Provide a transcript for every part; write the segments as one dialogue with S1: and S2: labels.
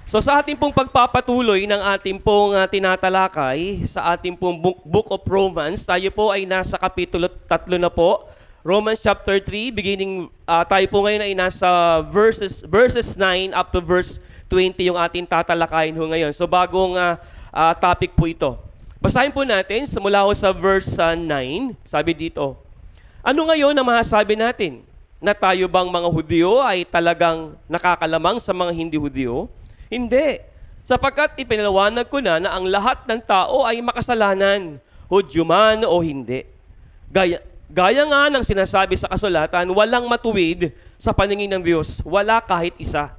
S1: So sa ating pong pagpapatuloy ng ating pong tinatalakay sa ating pong Book of Romans, tayo po ay nasa kapitulo 3 na po. Romans chapter 3, tayo po ngayon ay nasa verses 9 up to verse 20 yung ating tatalakayin ho ngayon. So bagong topic po ito. Basahin po natin, simula ho sa verse 9, sabi dito, ano ngayon ang masasabi natin? Na tayo bang mga Hudyo ay talagang nakakalamang sa mga hindi Hudyo? Hindi. Sapagkat ipinaliwanag ko na ang lahat ng tao ay makasalanan, Hudyo man o hindi. Gaya nga ng sinasabi sa kasulatan, walang matuwid sa paningin ng Diyos, wala kahit isa.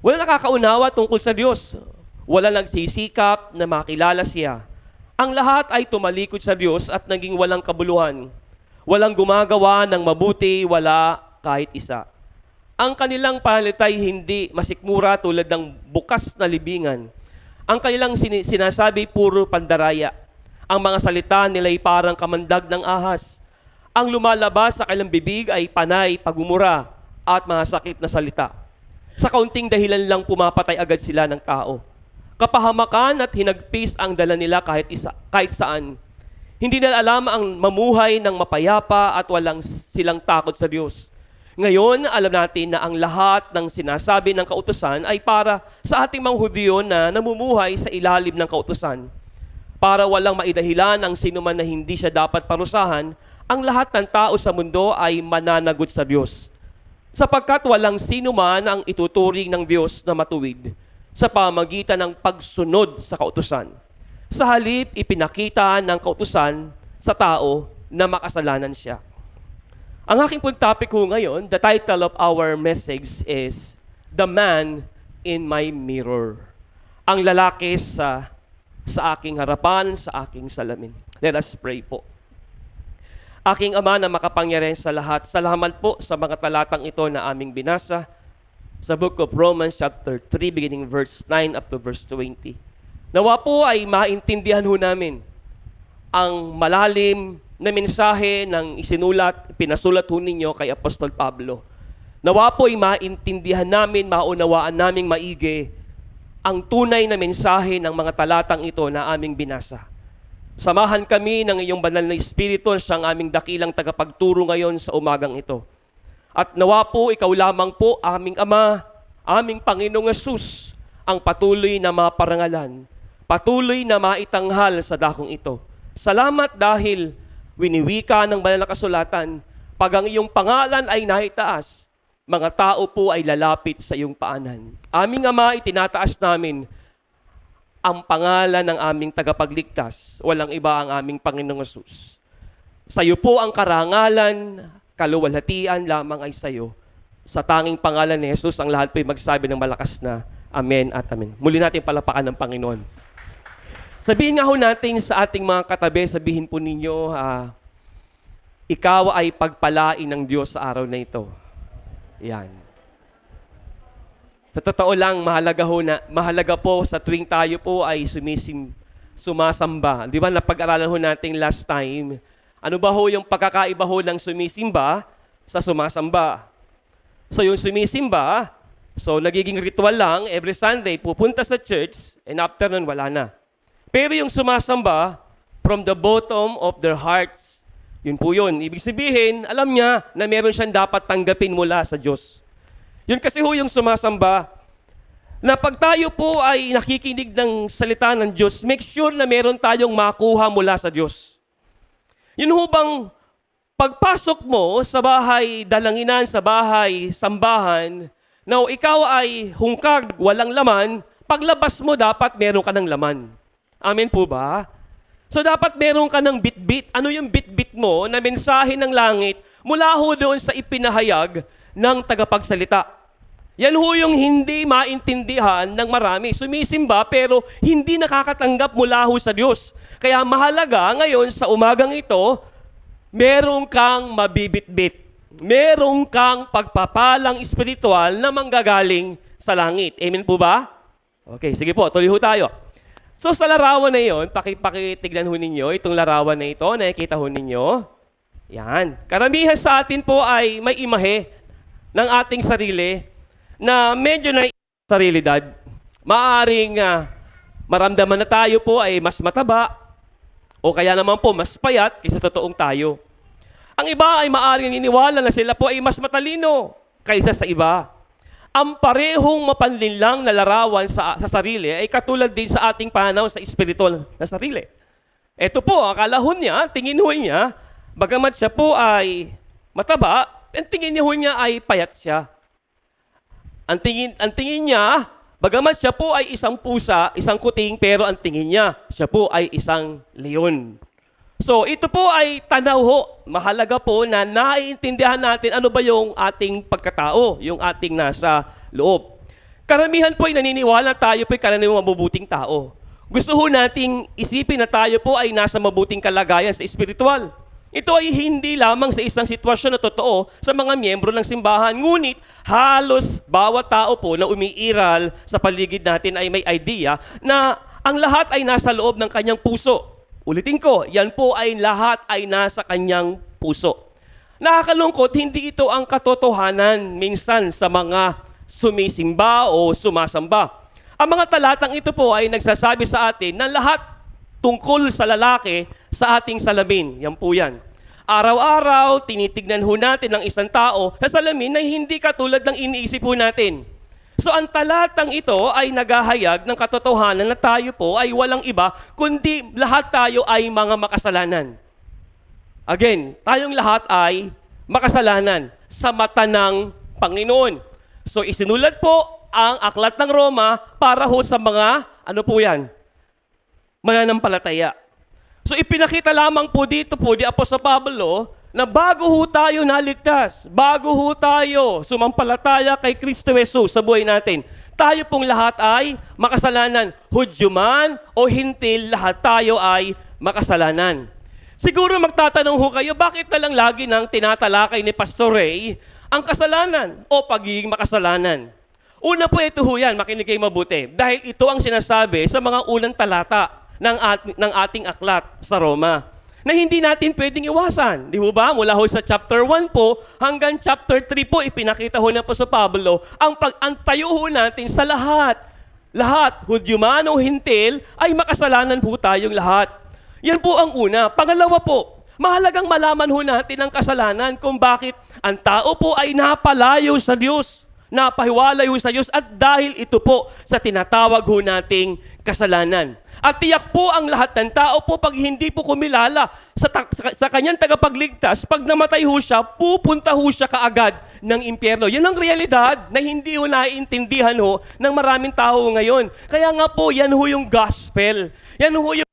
S1: Wala nakakaunawa tungkol sa Diyos. Wala nagsisikap na makilala siya. Ang lahat ay tumalikod sa Diyos at naging walang kabuluhan. Walang gumagawa ng mabuti, wala kahit isa. Ang kanilang palitay hindi masikmura tulad ng bukas na libingan. Ang kanilang sinasabi puro pandaraya. Ang mga salita nila ay parang kamandag ng ahas. Ang lumalabas sa kanilang bibig ay panay, pagmumura at masakit na salita. Sa kaunting dahilan lang pumapatay agad sila ng tao. Kapahamakan at hinagpis ang dala nila kahit saan. Hindi nila alam ang mamuhay ng mapayapa at walang silang takot sa Diyos. Ngayon, alam natin na ang lahat ng sinasabi ng kautusan ay para sa ating mga Hudyo na namumuhay sa ilalim ng kautusan. Para walang maidahilan ang sinuman na hindi siya dapat parusahan, ang lahat ng tao sa mundo ay mananagot sa Diyos. Sapagkat walang sinuman ang ituturing ng Diyos na matuwid sa pamagitan ng pagsunod sa kautusan. Sa halip, ipinakita ng kautusan sa tao na makasalanan siya. Ang aking pong topic ko ngayon, the title of our message is, The Man in My Mirror. Ang lalaki sa aking harapan, sa aking salamin. Let us pray po. Aking Ama na makapangyarihan sa lahat, salamat po sa mga talatang ito na aming binasa sa Book of Romans chapter 3, beginning verse 9 up to verse 20. Nawa po ay maintindihan ho namin ang malalim na mensahe ng pinasulat ho ninyo kay Apostol Pablo. Nawa po ay maintindihan namin, maunawaan naming maigi ang tunay na mensahe ng mga talatang ito na aming binasa. Samahan kami ng iyong banal na Espiritu, siyang aming dakilang tagapagturo ngayon sa umagang ito. At nawa po, ikaw lamang po, aming Ama, aming Panginoong Hesus, ang patuloy na maparangalan, patuloy na maitanghal sa dakong ito. Salamat dahil winiwika ng banal na kasulatan, pag ang iyong pangalan ay naitaas, mga tao po ay lalapit sa iyong paanan. Aming Ama, itinataas namin ang pangalan ng aming tagapagligtas. Walang iba ang aming Panginoong Hesus. Sa iyo po ang karangalan, kaluwalhatian lamang ay sa iyo. Sa tanging pangalan ni Jesus, ang lahat po ay magsabi ng malakas na Amen at Amen. Muli natin palapakan ng Panginoon. Sabihin nga ho natin sa ating mga katabi, sabihin po ninyo, ikaw ay pagpalain ng Diyos sa araw na ito. Yan. Sa totoo lang, mahalaga po sa tuwing tayo po ay sumasamba. Di ba, napag-aralan ho natin last time, ano ba ho yung pagkakaiba ho ng sumisimba sa sumasamba? So yung sumisimba, nagiging ritual lang, every Sunday, pupunta sa church, and after nun, wala na. Pero yung sumasamba, from the bottom of their hearts, yun po yun. Ibig sabihin, alam niya na meron siyang dapat tanggapin mula sa Diyos. Yun kasi ho yung sumasamba, na pag tayo po ay nakikinig ng salita ng Diyos, make sure na meron tayong makuha mula sa Diyos. Yun ho bang pagpasok mo sa bahay dalanginan, sa bahay sambahan, na ikaw ay hungkag, walang laman, paglabas mo dapat meron ka ng laman. Amen po ba? So dapat meron ka ng bit-bit. Ano yung bit-bit mo na mensahe ng langit mula ho doon sa ipinahayag ng tagapagsalita. Yan ho yung hindi maintindihan ng marami. Sumisimba pero hindi nakakatanggap mula ho sa Diyos. Kaya mahalaga ngayon sa umagang ito, meron kang mabibit-bit. Meron kang pagpapalang espiritual na manggagaling sa langit. Amen po ba? Okay, sige po, tuloy ho tayo. So sa larawan na iyon, pakitignan ho ninyo itong larawan na ito, nakikita ho ninyo. Yan. Karamihan sa atin po ay may imahe ng ating sarili na medyo na sa realidad. Maaring maramdaman na tayo po ay mas mataba o kaya naman po mas payat kaysa totoong tayo. Ang iba ay maaaring niniwala na sila po ay mas matalino kaysa sa iba. Ang parehong mapanlinlang na larawan sa sarili ay katulad din sa ating pananaw sa espiritual na sarili. Ito po, akala ho niya, tingin ho niya, bagamat siya po ay mataba, ang tingin niya ay payat siya. Ang tingin niya, bagamat siya po ay isang pusa, isang kuting, pero ang tingin niya, siya po ay isang leon. So, ito po ay tanaw ho. Mahalaga po na naiintindihan natin ano ba yung ating pagkatao, yung ating nasa loob. Karamihan po ay naniniwala tayo po ay karaniwang mabubuting tao. Gusto ho nating isipin na tayo po ay nasa mabuting kalagayan sa espiritual. Ito ay hindi lamang sa isang sitwasyon na totoo sa mga miyembro ng simbahan. Ngunit halos bawat tao po na umiiral sa paligid natin ay may idea na ang lahat ay nasa loob ng kanyang puso. Ulitin ko, yan po ay lahat ay nasa kanyang puso. Nakakalungkot, hindi ito ang katotohanan minsan sa mga sumisimba o sumasamba. Ang mga talatang ito po ay nagsasabi sa atin na lahat tungkol sa lalaki sa ating salamin. Yan po yan. Araw-araw, tinitignan ho natin ang isang tao sa salamin na hindi katulad ng iniisip ho natin. So ang talatang ito ay naghahayag ng katotohanan na tayo po ay walang iba, kundi lahat tayo ay mga makasalanan. Again, tayong lahat ay makasalanan sa mata ng Panginoon. So isinulat po ang aklat ng Roma para ho sa mga, ano po yan? Mananampalataya. So ipinakita lamang po dito po di Apostol Pablo na bago ho tayo naligtas, bago ho tayo sumampalataya kay Kristo Jesus sa buhay natin, tayo pong lahat ay makasalanan. Hudyo man o hintil, lahat tayo ay makasalanan. Siguro magtatanong ho kayo, bakit na lang lagi nang tinatalakay ni Pastor Ray ang kasalanan o pagiging makasalanan? Una po ito ho yan, makinig kayo mabuti. Dahil ito ang sinasabi sa mga unang talata ng ating aklat sa Roma na hindi natin pwedeng iwasan. Di ba? Mula ho sa chapter 1 po hanggang chapter 3 po, ipinakita ho na po sa Pablo ang pag-antayo ho natin sa lahat. Lahat, Hudyo man o hintil, ay makasalanan po tayong lahat. Yan po ang una. Pangalawa po, mahalagang malaman ho natin ang kasalanan kung bakit ang tao po ay napalayo sa Diyos, napahiwalay ho sa Diyos at dahil ito po sa tinatawag ho nating kasalanan. At tiyak po ang lahat ng tao po pag hindi po kumilala sa kanyang tagapagligtas, pag namatay ho siya, pupunta ho siya kaagad ng impyerno. Yan ang realidad na hindi ho naiintindihan ho ng maraming tao ngayon. Kaya nga po, yan ho yung gospel. Yan ho yung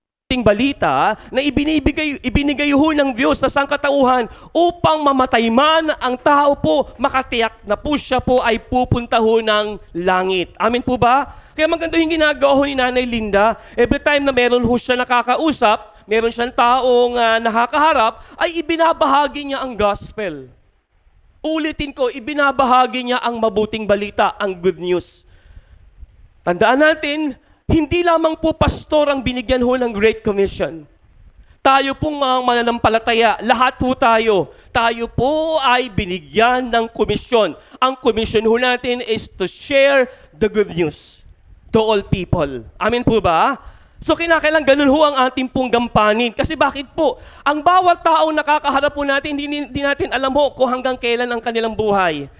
S1: balita na ibinigay ho ng Diyos sa sangkatauhan upang mamatay man ang tao po, makatiyak na po siya po ay pupunta ho ng langit. Amin po ba? Kaya maganda yung ginagawa ho ni Nanay Linda. Every time na meron ho siya nakakausap, meron siyang taong nakakaharap, ay ibinabahagi niya ang gospel. Ulitin ko, ibinabahagi niya ang mabuting balita, ang good news. Tandaan natin, hindi lamang po pastor ang binigyan ho ng Great Commission. Tayo pong mga mananampalataya, lahat po tayo. Tayo po ay binigyan ng komisyon. Ang komisyon ho natin is to share the good news to all people. Amin po ba? So kinakailangan ganun ho ang ating pong gampanin. Kasi bakit po? Ang bawat taong nakakaharap po natin, hindi natin alam ho kung hanggang kailan ang kanilang buhay.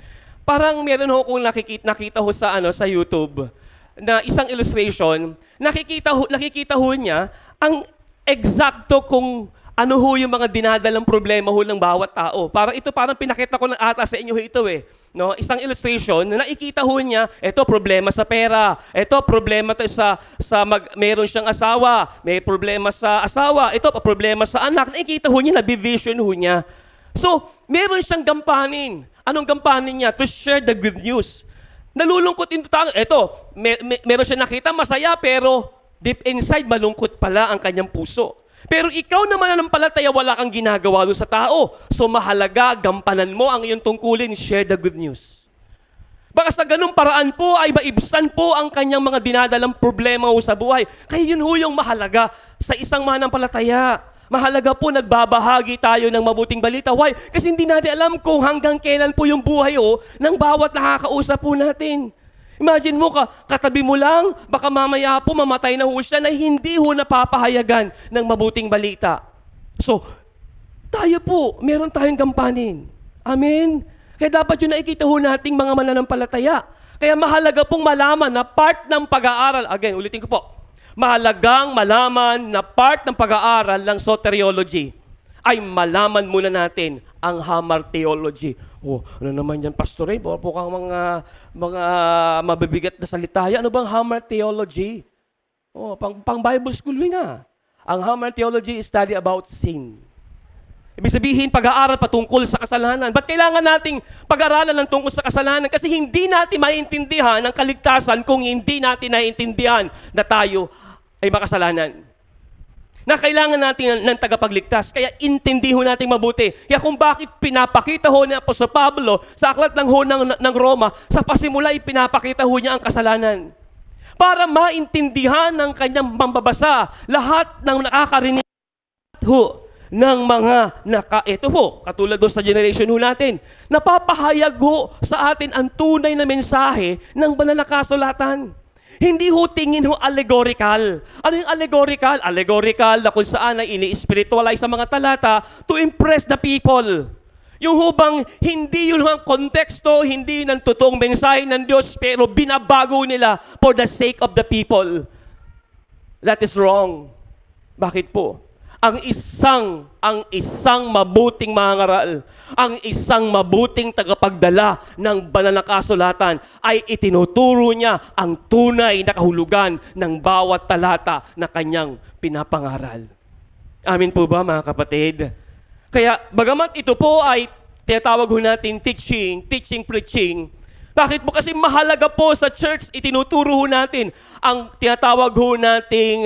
S1: Parang meron ho kung nakita ho sa YouTube na isang illustration, nakikita ho niya ang eksakto kung ano ho yung mga dinadalang problema ho ng bawat tao. Parang pinakita ko ng ata sa inyo ito eh. No? Isang illustration na nakikita ho niya, ito problema sa pera, ito problema meron siyang asawa, may problema sa asawa, ito problema sa anak. Nakikita ho niya, nabivision ho niya. So, meron siyang gampanin. Anong gampanin niya? To share the good news. Nalulungkot ito tao. Ito, meron siya nakita masaya pero deep inside malungkot pala ang kanyang puso. Pero ikaw naman nanampalataya, wala kang ginagawa doon sa tao. So mahalaga, gampanan mo ang iyong tungkulin, share the good news. Baka sa ganung paraan po ay maibsan po ang kanyang mga dinadalang problema sa buhay. Kaya yun ho yung mahalaga sa isang manampalataya. Mahalaga po nagbabahagi tayo ng mabuting balita. Why? Kasi hindi natin alam kung hanggang kailan po yung buhay ng bawat nakakausap po natin. Imagine mo, katabi mo lang, baka mamaya po mamatay na ho siya na hindi ho napapahayagan ng mabuting balita. So, tayo po, meron tayong gampanin. Amen? Kaya dapat yun nakikita ho nating mga mananampalataya. Kaya mahalaga pong malaman na part ng pag-aaral, again, ulitin ko po, mahalagang malaman na part ng pag-aaral ng soteriology ay malaman muna natin ang hamartiology. Oh, ano naman yan, Pastor Ray? Po kang mga mabibigat na salita. Ano bang hamartiology? Oh, pang Bible school nga. Ang hamartiology is study about sin. Ibig sabihin, pag-aaral patungkol sa kasalanan. Ba't kailangan nating pag-aralan ng tungkol sa kasalanan? Kasi hindi natin maintindihan ang kaligtasan kung hindi natin naiintindihan na tayo ay makasalanan. Na kailangan natin ng tagapagligtas. Kaya intindihin natin mabuti. Kaya kung bakit pinapakita ho ni Apostol Pablo sa aklat ng Roma, sa pasimula pinapakita ho niya ang kasalanan. Para maintindihan ng kanyang mambabasa lahat ng nakakarinig ho ng mga ito ho, katulad doon sa generation ho natin, napapahayag ho sa atin ang tunay na mensahe ng banal na kasulatan. Hindi ho tingin ho allegorical. Ano yung allegorical? Allegorical na kung saan ay ini-spiritualize sa mga talata to impress the people. Yung hubang hindi yun ang konteksto, hindi ng totoong mensahe ng Diyos, pero binabago nila for the sake of the people. That is wrong. Bakit po? Ang isang mabuting mangaral, ang isang mabuting tagapagdala ng banal na kasulatan ay itinuturo niya ang tunay na kahulugan ng bawat talata na kanyang pinapangaral. Amin po ba, mga kapatid? Kaya bagamat ito po ay tinatawag ho natin teaching, preaching, bakit po? Kasi mahalaga po sa church, itinuturo ho natin ang tinatawag ho nating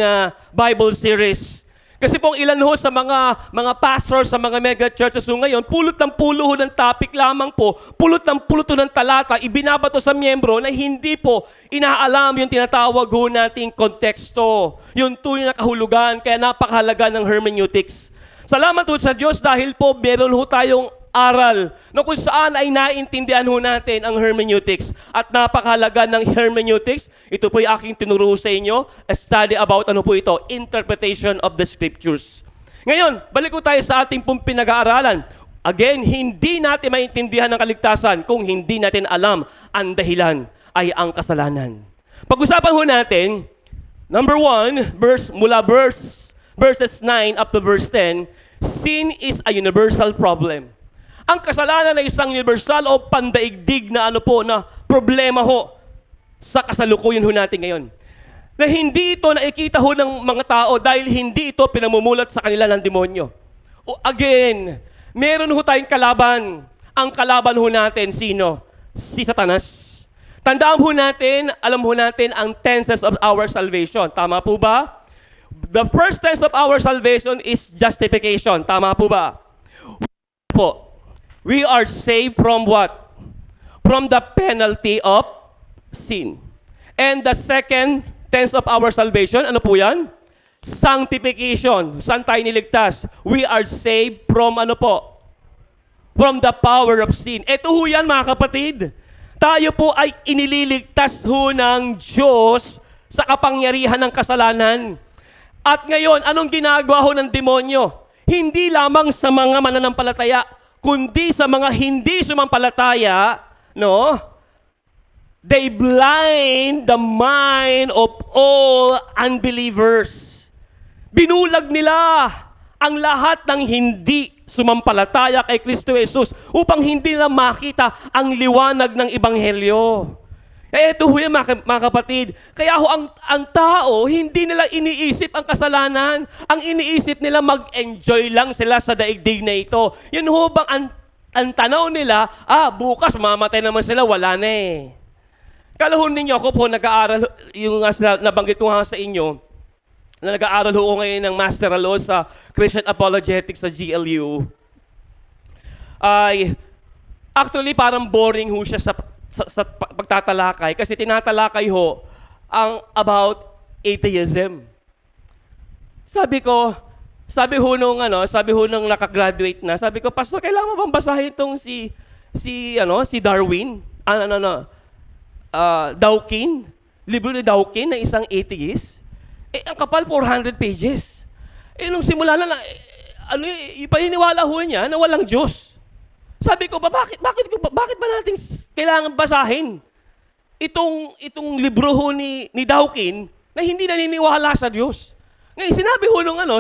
S1: Bible series. Kasi pong ilan ho sa mga pastors sa mga mega churches ho ngayon, pulot ho ng topic lamang po, pulot ho ng talata, ibinabato sa miyembro na hindi po inaalam yung tinatawag ho nating konteksto, yung tunay na kahulugan, kaya napakahalaga ng hermeneutics. Salamat po sa Diyos dahil po meron ho tayong aral na kung saan ay naintindihan ho natin ang hermeneutics. At napakahalaga ng hermeneutics, ito po yung aking tinuro sa inyo, a study about ano po ito, interpretation of the scriptures. Ngayon, balik ko tayo sa ating pong pinag-aaralan. Again, hindi natin maintindihan ang kaligtasan kung hindi natin alam ang dahilan ay ang kasalanan. Pag-usapan ho natin, number 1, verses 9 up to verse 10, sin is a universal problem. Ang kasalanan ay isang universal o pandaigdig na na problema ho sa kasalukuyan ho natin ngayon. Na hindi ito nakikita ho ng mga tao dahil hindi ito pinamumulat sa kanila ng demonyo. O again, meron ho tayong kalaban. Ang kalaban ho natin, sino? Si Satanas. Tandaan ho natin, alam ho natin ang tenses of our salvation. Tama po ba? The first tense of our salvation is justification. Tama po ba? Po. We are saved from what? From the penalty of sin. And the second tense of our salvation, ano po yan? Sanctification. Saan tayo niligtas? We are saved from ano po? From the power of sin. Ito ho yan, mga kapatid. Tayo po ay inililigtas ho ng Diyos sa kapangyarihan ng kasalanan. At ngayon, anong ginagawa ho ng demonyo? Hindi lamang sa mga mananampalataya, kundi sa mga hindi sumampalataya, no? They blind the mind of all unbelievers. Binulag nila ang lahat ng hindi sumampalataya kay Kristo Jesus upang hindi nila makita ang liwanag ng Ebanghelyo. Ito ho yan, mga kapatid. Kaya ho, ang tao, hindi nila iniisip ang kasalanan. Ang iniisip nila, mag-enjoy lang sila sa daigdig na ito. Yun ho bang ang tanaw nila, bukas mamatay naman sila, wala na eh. Kalahon ninyo, ako po nag-aaral, yung nabanggit ko nga sa inyo, na nag-aaral ho ngayon ng Master Law sa Christian Apologetics sa GLU. Ay, actually, parang boring ho siya sa pagtatalakay kasi tinatalakay ho ang about atheism. Sabi ho nung nakagraduate na, sabi ko, Pastor, kailangan mo bang basahin itong si Darwin? Dawkins, libro ni Dawkins na isang atheist. Ang kapal, 400 pages. Nung simula na lang, ipaniniwala ho niya na walang Diyos. Sabi ko, bakit ba natin kailangan basahin itong libro ho ni Dawkins na hindi naniniwala sa Diyos? Ngayon,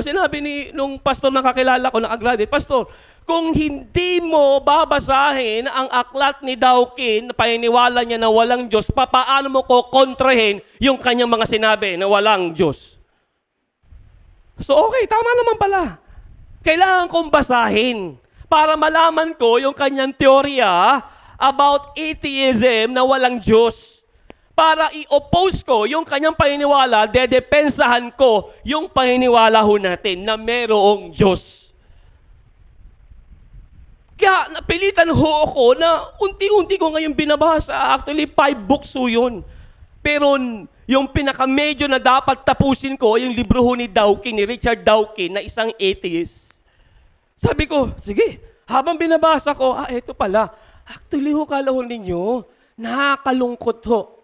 S1: sinabi nung pastor na kakilala ko na graduate, Pastor, kung hindi mo babasahin ang aklat ni Dawkins na paniniwala niya na walang Diyos, paano mo ko kontrahin yung kanyang mga sinabi na walang Diyos? So okay, tama naman pala. Kailangan kong basahin para malaman ko yung kanyang teorya about atheism na walang Diyos. Para i-oppose ko yung kanyang paniniwala, dedepensahan ko yung paniniwala ho natin na merong Diyos. Kaya napilitan ho ako na unti-unti ko ngayon binabasa. Actually, 5 books ho yun. Pero yung pinaka-medyo na dapat tapusin ko, yung libro ho ni Dawkins, ni Richard Dawkins, na isang atheist. Sabi ko, sige, habang binabasa ko, eto pala. Actually ho, kala ho ninyo, nakakalungkot ho.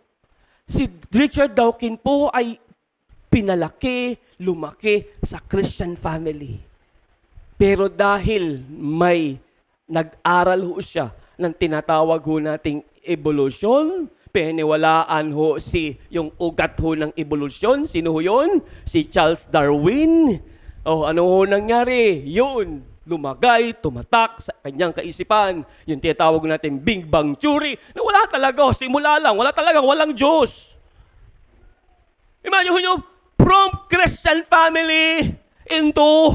S1: Si Richard Dawkins po ay pinalaki, lumaki sa Christian family. Pero dahil may nag-aral ho siya ng tinatawag ho nating evolution, piniwalaan ho yung ugat ho ng evolution. Sino ho yun? Si Charles Darwin. Ano ho nangyari? Yun, lumagay, tumatak sa kanyang kaisipan. Yung tinatawag natin Big Bang Theory, na wala talaga, simula lang, walang Diyos. Imagine nyo, from Christian family into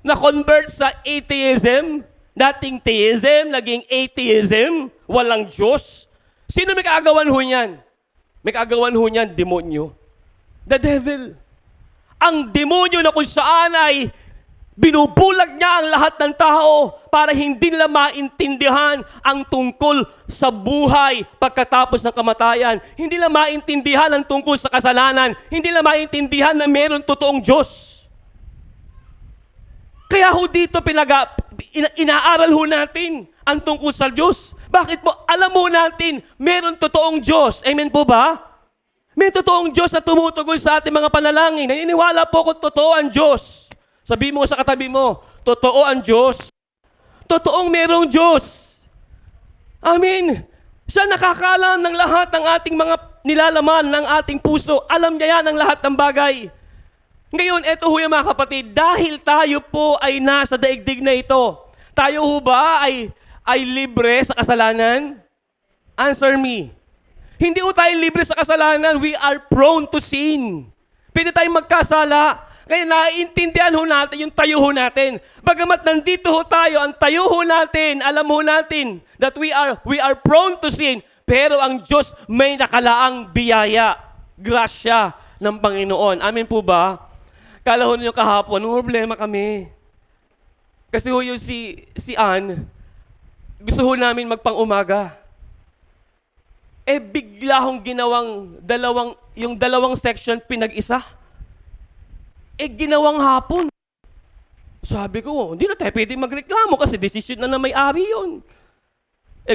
S1: na-convert sa atheism, dating theism, naging atheism, walang Diyos. Sino may kaagawan ho niyan? May kaagawan ho niyan, demonyo. The devil. Ang demonyo na kung saan ay binubulag niya ang lahat ng tao para hindi nila maintindihan ang tungkol sa buhay pagkatapos ng kamatayan. Hindi nila maintindihan ang tungkol sa kasalanan. Hindi nila maintindihan na meron totoong Diyos. Kaya ho dito inaaral ho natin ang tungkol sa Diyos. Bakit po? Alam mo natin, meron totoong Diyos. Amen po ba? May totoong Diyos na tumutugon sa ating mga panalangin. Naniniwala po kung totoo ang Diyos. Sabi mo sa katabi mo, totoo ang Diyos. Totoong merong Diyos. Amen. Siya nakakaalam ng lahat ng ating mga nilalaman ng ating puso. Alam niya yan ang lahat ng bagay. Ngayon, eto ho yung mga kapatid, dahil tayo po ay nasa daigdig na ito, tayo ho ba ay libre sa kasalanan? Answer me. Hindi ho tayo libre sa kasalanan. We are prone to sin. Pwede tayong magkasala. Kaya naiintindihan ho natin yung tayo ho natin. Bagamat nandito ho tayo, ang tayo ho natin, alam ho natin that we are prone to sin. Pero ang Diyos may nakalaang biyaya, grasya ng Panginoon. Amen po ba? Kala ho ninyo kahapon, nung problema kami. Kasi ho yung si Ann, gusto ho namin magpang-umaga. Bigla hong ginawang yung dalawang section pinag-isa. Ginawang hapon. Sabi ko, hindi na tayo pwede magreklamo kasi desisyon na may-ari yun.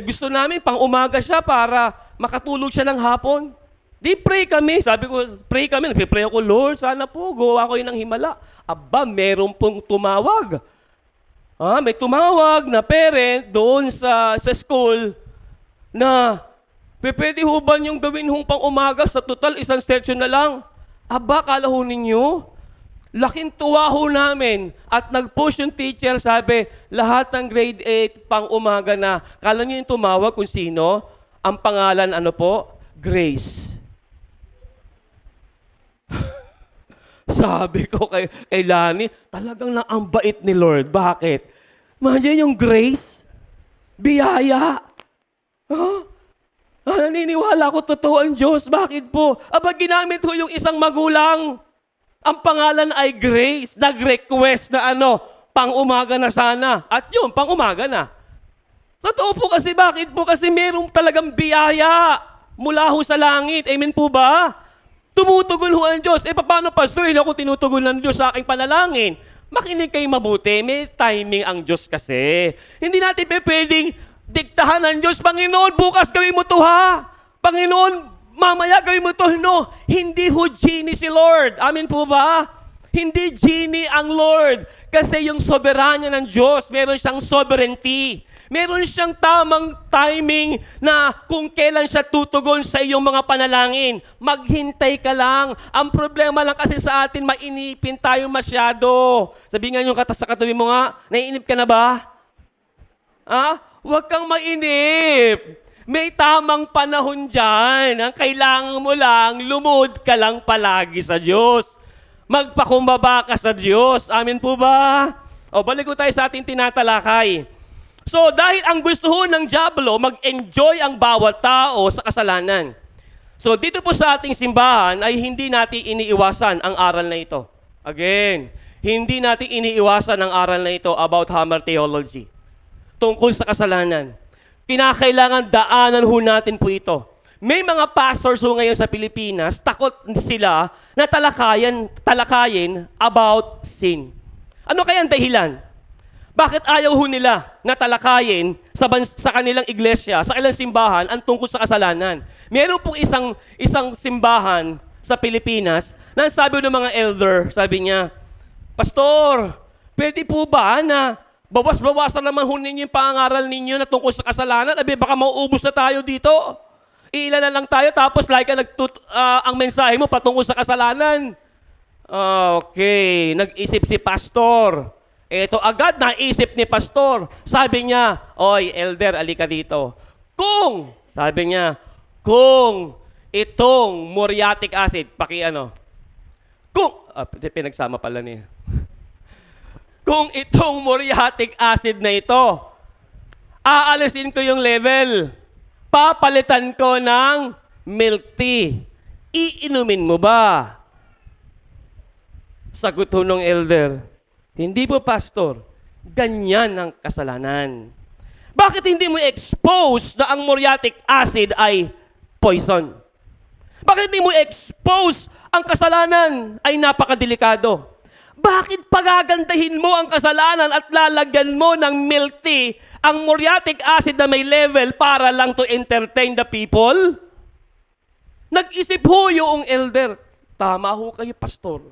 S1: Gusto namin pang-umaga siya para makatulog siya ng hapon. Di pray kami. Sabi ko, pray kami. Nagpipray ako, Lord, sana po, gawa ko yun ng himala. Aba, meron pong tumawag. May tumawag na parent doon sa school na pwede ho ba niyong gawin hong pang-umaga sa total isang section na lang? Aba, kala ho ninyo? Laking tuwa ho namin. At nag-push yung teacher, sabi, lahat ng grade 8 pang-umaga na. Kala niyo yung tumawag kung sino? Ang pangalan, Grace. Sabi ko kay Lani, talagang naambait ni Lord. Bakit? Imagine yung grace, biyaya. Naniniwala ko totoo ang Diyos. Bakit po? Aba, ginamit ko yung isang magulang. Ang pangalan ay Grace. Nag-request na pang-umaga na sana. At yun, pang-umaga na. Totoo po kasi, bakit po? Kasi merong talagang biyaya mula ho sa langit. Amen po ba? Tumutugon ho ang Diyos. Paano, Pastor? Hindi ako tinutugon ng Diyos sa aking panalangin. Makinig kayo mabuti. May timing ang Diyos kasi. Hindi natin pwedeng diktahan ng Diyos. Panginoon, bukas gawin mo to ha. Panginoon, mamaya gawin mo to. No, hindi ho genie si Lord. Amin po ba? Hindi genie ang Lord. Kasi yung soberanya ng Diyos, meron siyang sovereignty. Meron siyang tamang timing na kung kailan siya tutugon sa iyong mga panalangin. Maghintay ka lang. Ang problema lang kasi sa atin, mainipin tayo masyado. Sabi nga yung sa katabi mo nga, naiinip ka na ba? Huwag kang mainip. May tamang panahon dyan. Ang kailangan mo lang, lumod ka lang palagi sa Diyos. Magpakumbaba ka sa Diyos. Amin po ba? O, balik ko tayo sa ating tinatalakay. So, dahil ang gusto ho ng dyablo, mag-enjoy ang bawat tao sa kasalanan. So, dito po sa ating simbahan ay hindi natin iniiwasan ang aral na ito. Again, hindi natin iniiwasan ang aral na ito about Hammer Theology. Tungkol sa kasalanan. Kinakailangan daanan ho natin po ito. May mga pastors ho ngayon sa Pilipinas, takot sila na talakayin about sin. Ano kaya ang dahilan? Bakit ayaw ho nila na talakayin sa kanilang iglesia, sa kanilang simbahan, ang tungkol sa kasalanan? Meron pong isang simbahan sa Pilipinas na sabi ng mga elder, sabi niya, Pastor, pwede po ba na bawas-bawasan naman ho ninyo yung pangaral ninyo na tungkol sa kasalanan? Abi, baka mauubos na tayo dito. Iilan na lang tayo, tapos like ang mensahe mo patungkol sa kasalanan. Okay, nag-isip si Pastor. Ito agad naisip ni Pastor. Sabi niya, Oy, elder, alika dito. Sabi niya, kung itong muriatic acid, pinagsama pala niya. Kung itong muriatic acid na ito, aalisin ko yung level. Papalitan ko ng milk tea. Iinumin mo ba? Sagot ho ng elder, hindi po, Pastor. Ganyan ang kasalanan. Bakit hindi mo expose na ang muriatic acid ay poison? Bakit hindi mo expose ang kasalanan ay napakadelikado? Bakit pagagandahin mo ang kasalanan at lalagyan mo ng milk tea ang muriatic acid na may level para lang to entertain the people? Nag-isip ho yung elder. Tama ho kayo, Pastor.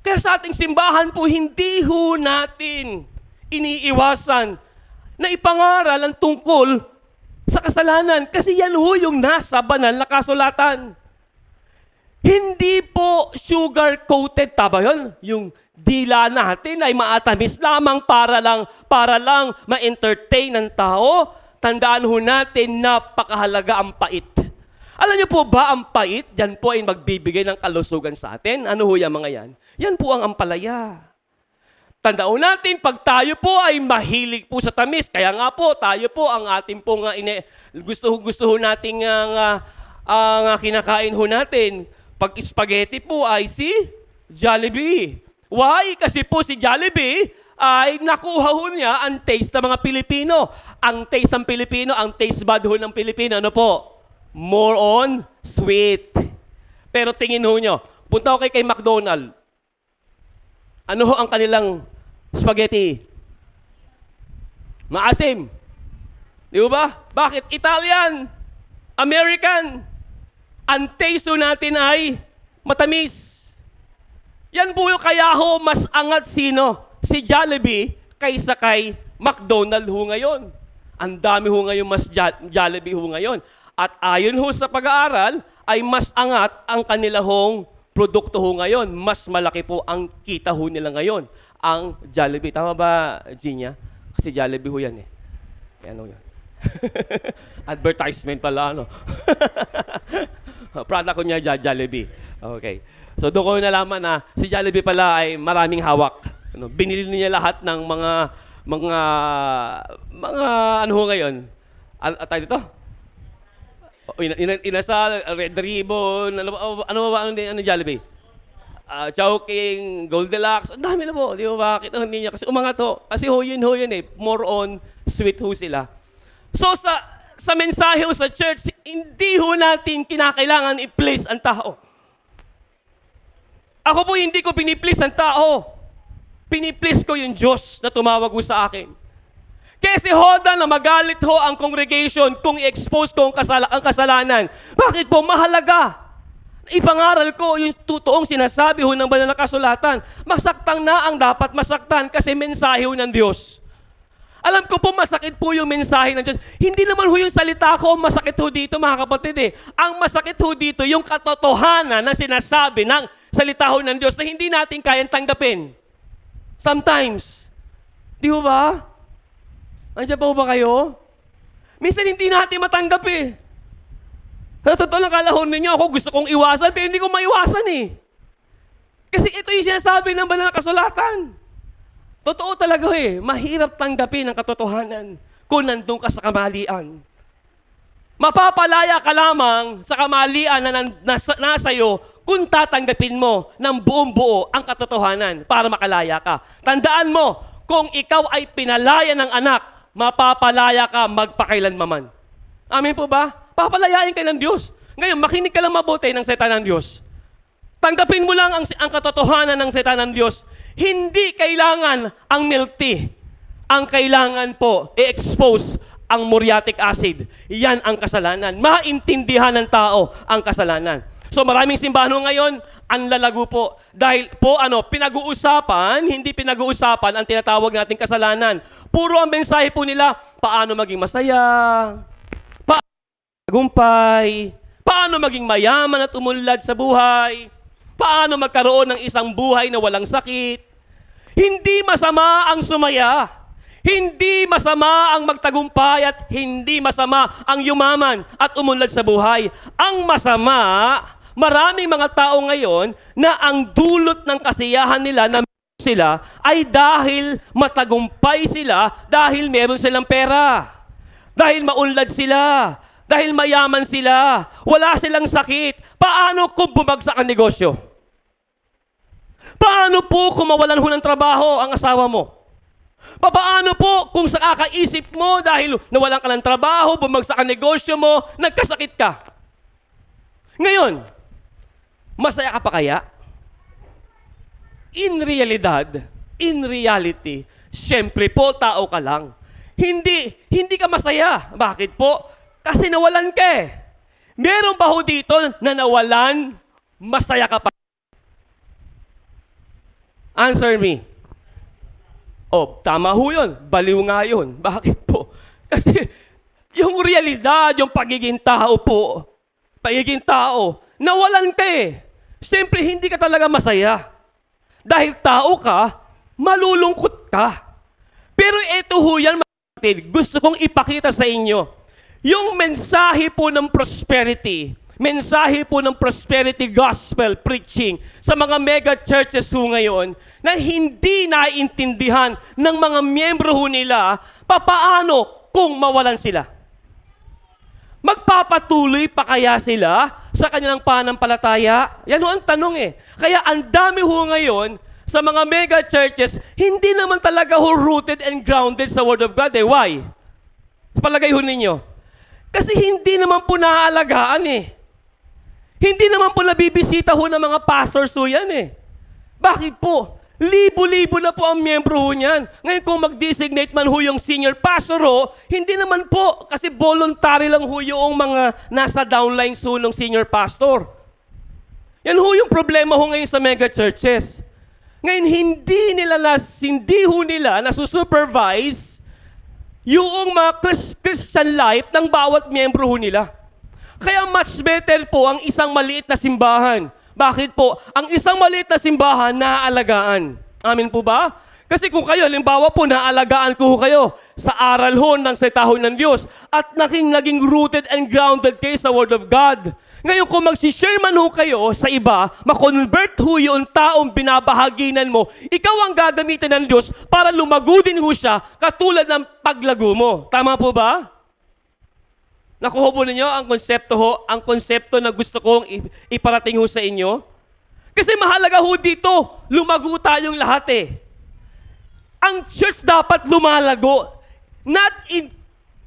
S1: Kaya sa ating simbahan po, hindi ho natin iniiwasan na ipangaral ang tungkol sa kasalanan. Kasi yan ho yung nasa banal na kasulatan. Hindi po sugar-coated, tama yun? Yung dila natin ay maatamis lamang para lang ma-entertain ng tao. Tandaan ho natin, napakahalaga ang pait. Alam niyo po ba, ang pait, yan po ay magbibigay ng kalusugan sa atin. Ano ho yung mga yan? Yan po ang ampalaya. Tandaan natin, pag tayo po ay mahilig po sa tamis, kaya nga po, tayo po ang ating pong gusto ho nating kinakain ho natin. Pag spaghetti po ay si Jollibee. Why? Kasi po si Jollibee ay nakuha ho niya ang taste ng mga Pilipino. Ang taste ng Pilipino, ang taste bud ho ng Pilipino, ano po? More on sweet. Pero tingin ho nyo, punta ko kay McDonald's. Ano ho ang kanilang spaghetti? Maasim. Di ba? Bakit? Italian. American. Ang taste ho natin ay matamis. Yan po yung kaya ho mas angat sino? Si Jollibee kaysa kay McDonald's ho ngayon. Ang dami ho ngayon mas Jollibee ho ngayon. At ayon ho sa pag-aaral, ay mas angat ang kanila hong produkto ho ngayon. Mas malaki po ang kita ho nila ngayon. Ang Jollibee. Tama ba, Ginya? Kasi Jollibee ho yan eh. Ano yan? Advertisement pala, ano? Product ko niya, Jollibee. Okay. So doon ko nalaman na si Jollibee pala ay maraming hawak. Binili niya lahat ng mga ano ho ngayon? Tayo dito? Inasal, Red Ribbon, ano Jollibee? Chowking, Goldilocks, ang dami na po. Di ba? Bakit hindi niya? Kasi umangat ho. Kasi ho yun eh. More on sweet ho sila. So sa mensahe ho sa church, hindi ho natin kinakailangan i-please ang tao. Ako po hindi ko pini-please ang tao. Pini-please ko yung Diyos na tumawag ho sa akin. Kasi hoda na magalit ho ang congregation kung i-expose ko ang kasalanan. Bakit po? Mahalaga. Ipangaral ko yung totoong sinasabi ho ng banal na kasulatan. Masaktan na ang dapat masaktan kasi mensahe ho ng Diyos. Alam ko po masakit po yung mensahe ng Diyos. Hindi naman ho yung salita ko masakit ho dito mga kapatid eh. Ang masakit ho dito yung katotohanan na sinasabi ng salita ho ng Diyos na hindi natin kayang tanggapin. Sometimes. Di ho ba? Andiyan pa ho ba kayo? Minsan hindi natin matanggap eh. Sa totoo lang kalahon ninyo, ako gusto kong iwasan, pero hindi ko maiwasan eh. Kasi ito yung sinasabi ng banal na kasulatan. Totoo talaga eh. Mahirap tanggapin ang katotohanan kung nandun ka sa kamalian. Mapapalaya ka lamang sa kamalian na nasa iyo kung tatanggapin mo ng buong buo ang katotohanan para makalaya ka. Tandaan mo, kung ikaw ay pinalaya ng anak, mapapalaya ka magpakailanman. Amen po ba? Papalayain ka ng Diyos. Ngayon, makinig ka lang mabuti ng salita ng Diyos. Tanggapin mo lang ang katotohanan ng salita ng Diyos. Hindi kailangan ang milk tea. Ang kailangan po, i-expose ang muriatic acid. Yan ang kasalanan. Maintindihan ng tao ang kasalanan. So maraming simbahan ngayon, ang lalago po. Dahil po hindi pinag-uusapan ang tinatawag nating kasalanan. Puro ang mensahe po nila, paano maging masaya, paano tagumpay, paano maging mayaman at umunlad sa buhay, paano magkaroon ng isang buhay na walang sakit. Hindi masama ang sumaya. Hindi masama ang magtagumpay at hindi masama ang yumaman at umunlad sa buhay. Ang masama, maraming mga tao ngayon na ang dulot ng kasiyahan nila na sila ay dahil matagumpay sila, dahil meron silang pera, dahil maunlad sila, dahil mayaman sila, wala silang sakit. Paano kung bumagsak ang negosyo? Paano po kung mawalan ho ng trabaho ang asawa mo? Paano po kung sa kakaisip mo dahil nawalan ka ng trabaho, bumagsak ang negosyo mo, nagkasakit ka? Ngayon, masaya ka pa kaya? In reality, syempre po, tao ka lang. Hindi ka masaya. Bakit po? Kasi nawalan ka eh. Meron ba ho dito na nawalan, masaya ka pa? Answer me. Oh, tama ho yun. Baliw nga yun. Bakit po? Kasi yung realidad, yung pagiging tao po, nawalan ka eh. Siyempre, hindi ka talaga masaya. Dahil tao ka, malulungkot ka. Pero ito ho yan, mga kapatid, gusto kong ipakita sa inyo. Yung mensahe po ng prosperity gospel preaching sa mga mega churches ho ngayon na hindi naiintindihan ng mga miyembro ho nila, papaano kung mawalan sila? Magpapatuloy pa kaya sila sa kanilang pananampalataya? Yan ho ang tanong eh. Kaya ang dami ho ngayon sa mga mega churches, hindi naman talaga ho rooted and grounded sa Word of God eh. Why? Palagay ho ninyo. Kasi hindi naman po naaalagaan eh. Hindi naman po nabibisita ho ng mga pastors ho yan eh. Bakit po? Libo-libo na po ang miyembro ho niyan. Ngayon kung mag-designate man ho yung senior pastor ho, hindi naman po kasi voluntary lang ho yung mga nasa downlines ho ng senior pastor. Yan ho yung problema ho ngayon sa mega churches. Ngayon hindi ho nila nasusupervise yung mga Christian life ng bawat miyembro ho nila. Kaya much better po ang isang maliit na simbahan. Bakit po? Ang isang maliit na simbahan naaalagaan. Amin po ba? Kasi kung kayo, halimbawa po, naaalagaan ko kayo sa aral ho ng salita ho ng Diyos at naging rooted and grounded kayo sa Word of God. Ngayon, kung magsishare man ho kayo sa iba, makonvert ho yung taong binabahaginan mo, ikaw ang gagamitin ng Diyos para lumago din ho siya katulad ng paglago mo. Tama po ba? Nakuha po ninyo ang konsepto na gusto kong iparating ho sa inyo? Kasi mahalaga ho dito, lumago tayong lahat eh. Ang church dapat lumalago, not in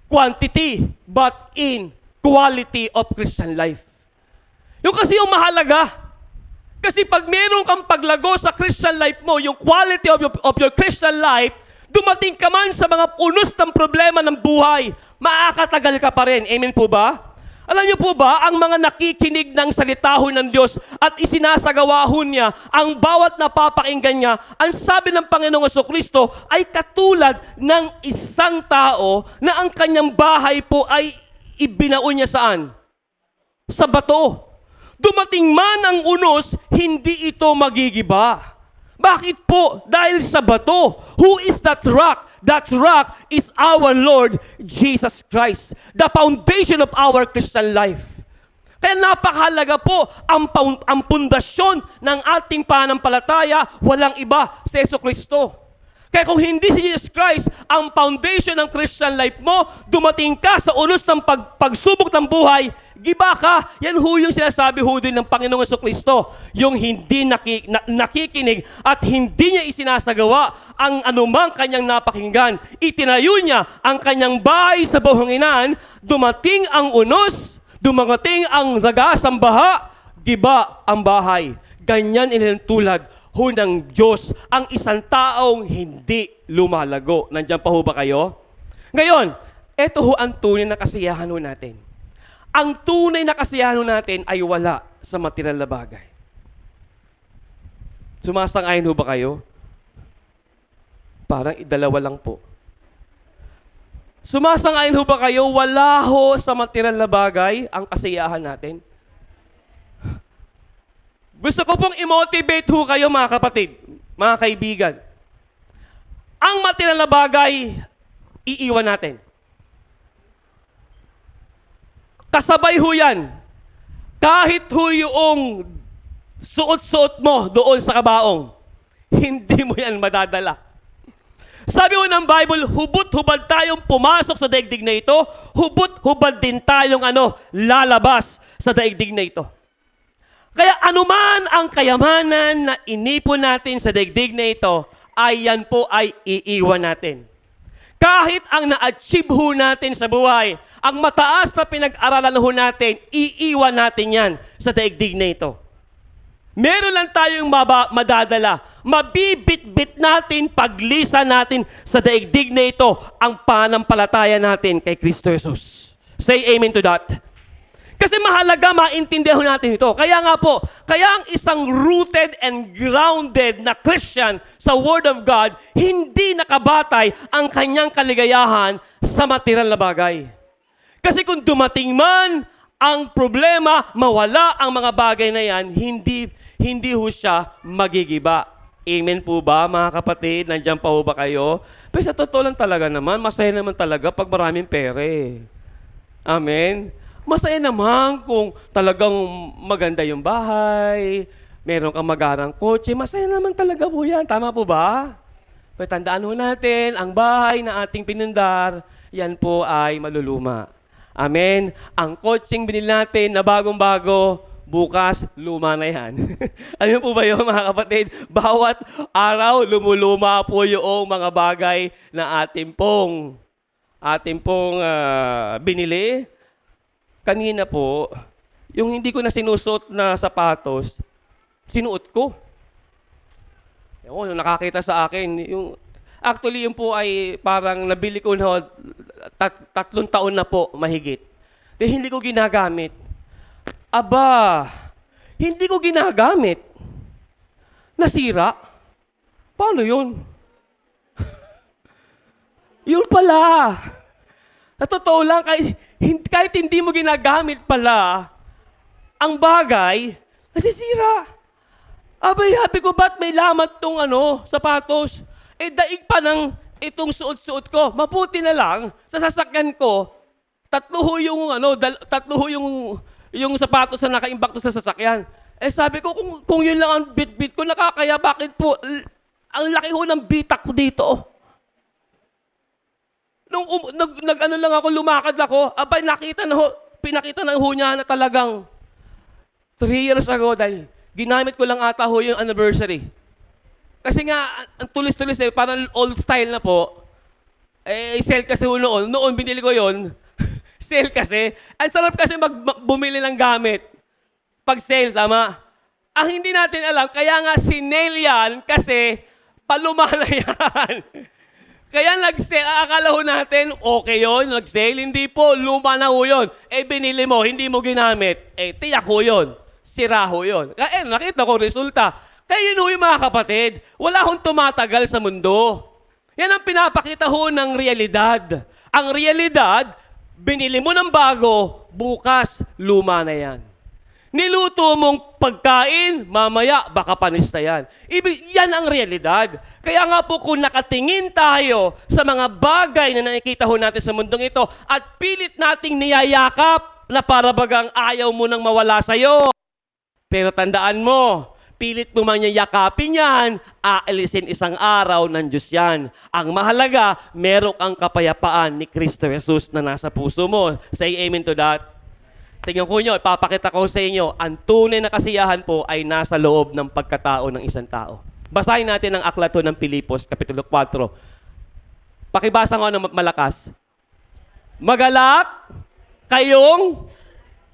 S1: quantity, but in quality of Christian life. Yung kasi yung mahalaga. Kasi pag meron kang paglago sa Christian life mo, yung quality of your Christian life, Dumating ka man sa mga unos ng problema ng buhay, makakatagal ka pa rin. Amen po ba? Alam niyo po ba, ang mga nakikinig ng salita ho ng Diyos at isinasagawa ho niya, ang bawat napapakinggan niya, ang sabi ng Panginoong Jesucristo ay katulad ng isang tao na ang kanyang bahay po ay ibinaon niya saan? Sa bato. Dumating man ang unos, hindi ito magigiba. Bakit po? Dahil sa bato. Who is that rock? That rock is our Lord Jesus Christ. The foundation of our Christian life. Kaya napakahalaga po ang pundasyon ng ating pananampalataya, walang iba sa Jesucristo. Kaya kung hindi si Jesus Christ ang foundation ng Christian life mo, dumating ka sa unos ng pagsubok ng buhay, giba ka. Yan ho yung sinasabi ho din ng Panginoong Jesucristo. Yung hindi nakikinig at hindi niya isinasagawa ang anumang kanyang napakinggan. Itinayo niya ang kanyang bahay sa buhanginan, dumating ang unos, dumating ang ragasang baha, giba ang bahay. Ganyan tulad ho ng Diyos, ang isang taong hindi lumalago. Nandiyan pa ho ba kayo? Ngayon, eto ho ang tunay na kasiyahan ho natin. Ang tunay na kasiyahan ho natin ay wala sa material na bagay. Sumasang-ayon ho ba kayo? Parang idalawa lang po. Sumasang-ayon ho ba kayo? Wala ho sa material na bagay ang kasiyahan natin. Gusto ko pong i-motivate ho kayo mga kapatid, mga kaibigan. Ang material na bagay, iiwan natin. Kasabay ho yan. Kahit ho yung suot-suot mo doon sa kabaong, hindi mo yan madadala. Sabi ho ng Bible, hubot-hubad tayong pumasok sa daigdig na ito, hubot-hubad din tayong lalabas sa daigdig na ito. Kaya anuman ang kayamanan na inipon natin sa daigdig na ito, ay yan po ay iiwan natin. Kahit ang na-achieve ho natin sa buhay, ang mataas na pinag-aralan ho natin, iiwan natin yan sa daigdig na ito. Meron lang tayong madadala. Mabibit-bit natin, paglisa natin sa daigdig na ito, ang pananampalataya natin kay Kristo Jesus. Say amen to that. Kasi mahalaga maintindihan natin ito. Kaya nga po, kaya ang isang rooted and grounded na Christian sa Word of God, hindi nakabatay ang kanyang kaligayahan sa material na bagay. Kasi kung dumating man ang problema, mawala ang mga bagay na yan, hindi ho siya magigiba. Amen po ba, mga kapatid? Nandiyan pa ho ba kayo? Pero sa totoo lang talaga naman, masaya naman talaga pag maraming pere. Amen? Masaya naman kung talagang maganda yung bahay, meron kang magarang kotse, masaya naman talaga po yan. Tama po ba? Pero tandaan ho natin, ang bahay na ating pinundar, yan po ay maluluma. Amen? Ang kotseng binili natin na bagong-bago, bukas, luma na yan. Alam po ba yun, mga kapatid? Bawat araw, lumuluma po yung mga bagay na ating pong binili. Kanina po, yung hindi ko na sinusuot na sapatos, sinuot ko. Yung nakakita sa akin, actually yun po ay parang nabili ko na 3 taon na po mahigit. Hindi ko ginagamit. Aba, hindi ko ginagamit. Nasira. Paano yun? Yun pala. Sa totoo lang, kahit hindi mo ginagamit pala, ang bagay, nasisira. Abay, happy ko, ba't may lamat tong sapatos? Daig pa ng itong suot-suot ko. Mabuti na lang, sa sasakyan ko, tatlo ho yung sapatos na nakaimbak to sa sasakyan. Sabi ko, kung yun lang ang bit-bit ko, nakakaya, bakit po, ang laki ho ng bitak ko dito. Nung lang ako, lumakad ako, abay, pinakita na ho niya na talagang 3 years ago, dahil ginamit ko lang ata ho yung anniversary. Kasi nga, ang tulis-tulis parang old style na po. Sale kasi ho noon. Noon, binili ko yon. Sale kasi. Ang sarap kasi bumili ng gamit. Pag sale, tama? Ang hindi natin alam, kaya nga sinail yan kasi paluma na yan. Kaya nag-sale, akala ho natin, okay yun, nag-sale. Hindi po, luma na ho yun. Binili mo, hindi mo ginamit. Tiyak ho yun. Sira ho yun. Kaya nakita ko resulta. Kaya yun ho yung mga kapatid, wala hong tumatagal sa mundo. Yan ang pinapakita ho ng realidad. Ang realidad, binili mo ng bago, bukas, luma na yan. Niluto mong pagkain, mamaya baka panis na yan. Yan ang realidad. Kaya nga po kung nakatingin tayo sa mga bagay na nakikita ho natin sa mundong ito at pilit nating niyayakap na para bagang ayaw mo nang mawala sa'yo. Pero tandaan mo, pilit mo man yakapin yan, aalisin isang araw ng Diyos yan. Ang mahalaga, meron kang kapayapaan ni Kristo Jesus na nasa puso mo. Say amen to that. Tingnan ko nyo, ipapakita ko sa inyo, ang tunay na kasiyahan po ay nasa loob ng pagkatao ng isang tao. Basahin natin ang aklat ng Pilipos, Kapitulo 4. Pakibasa ko ng malakas. Magalak kayong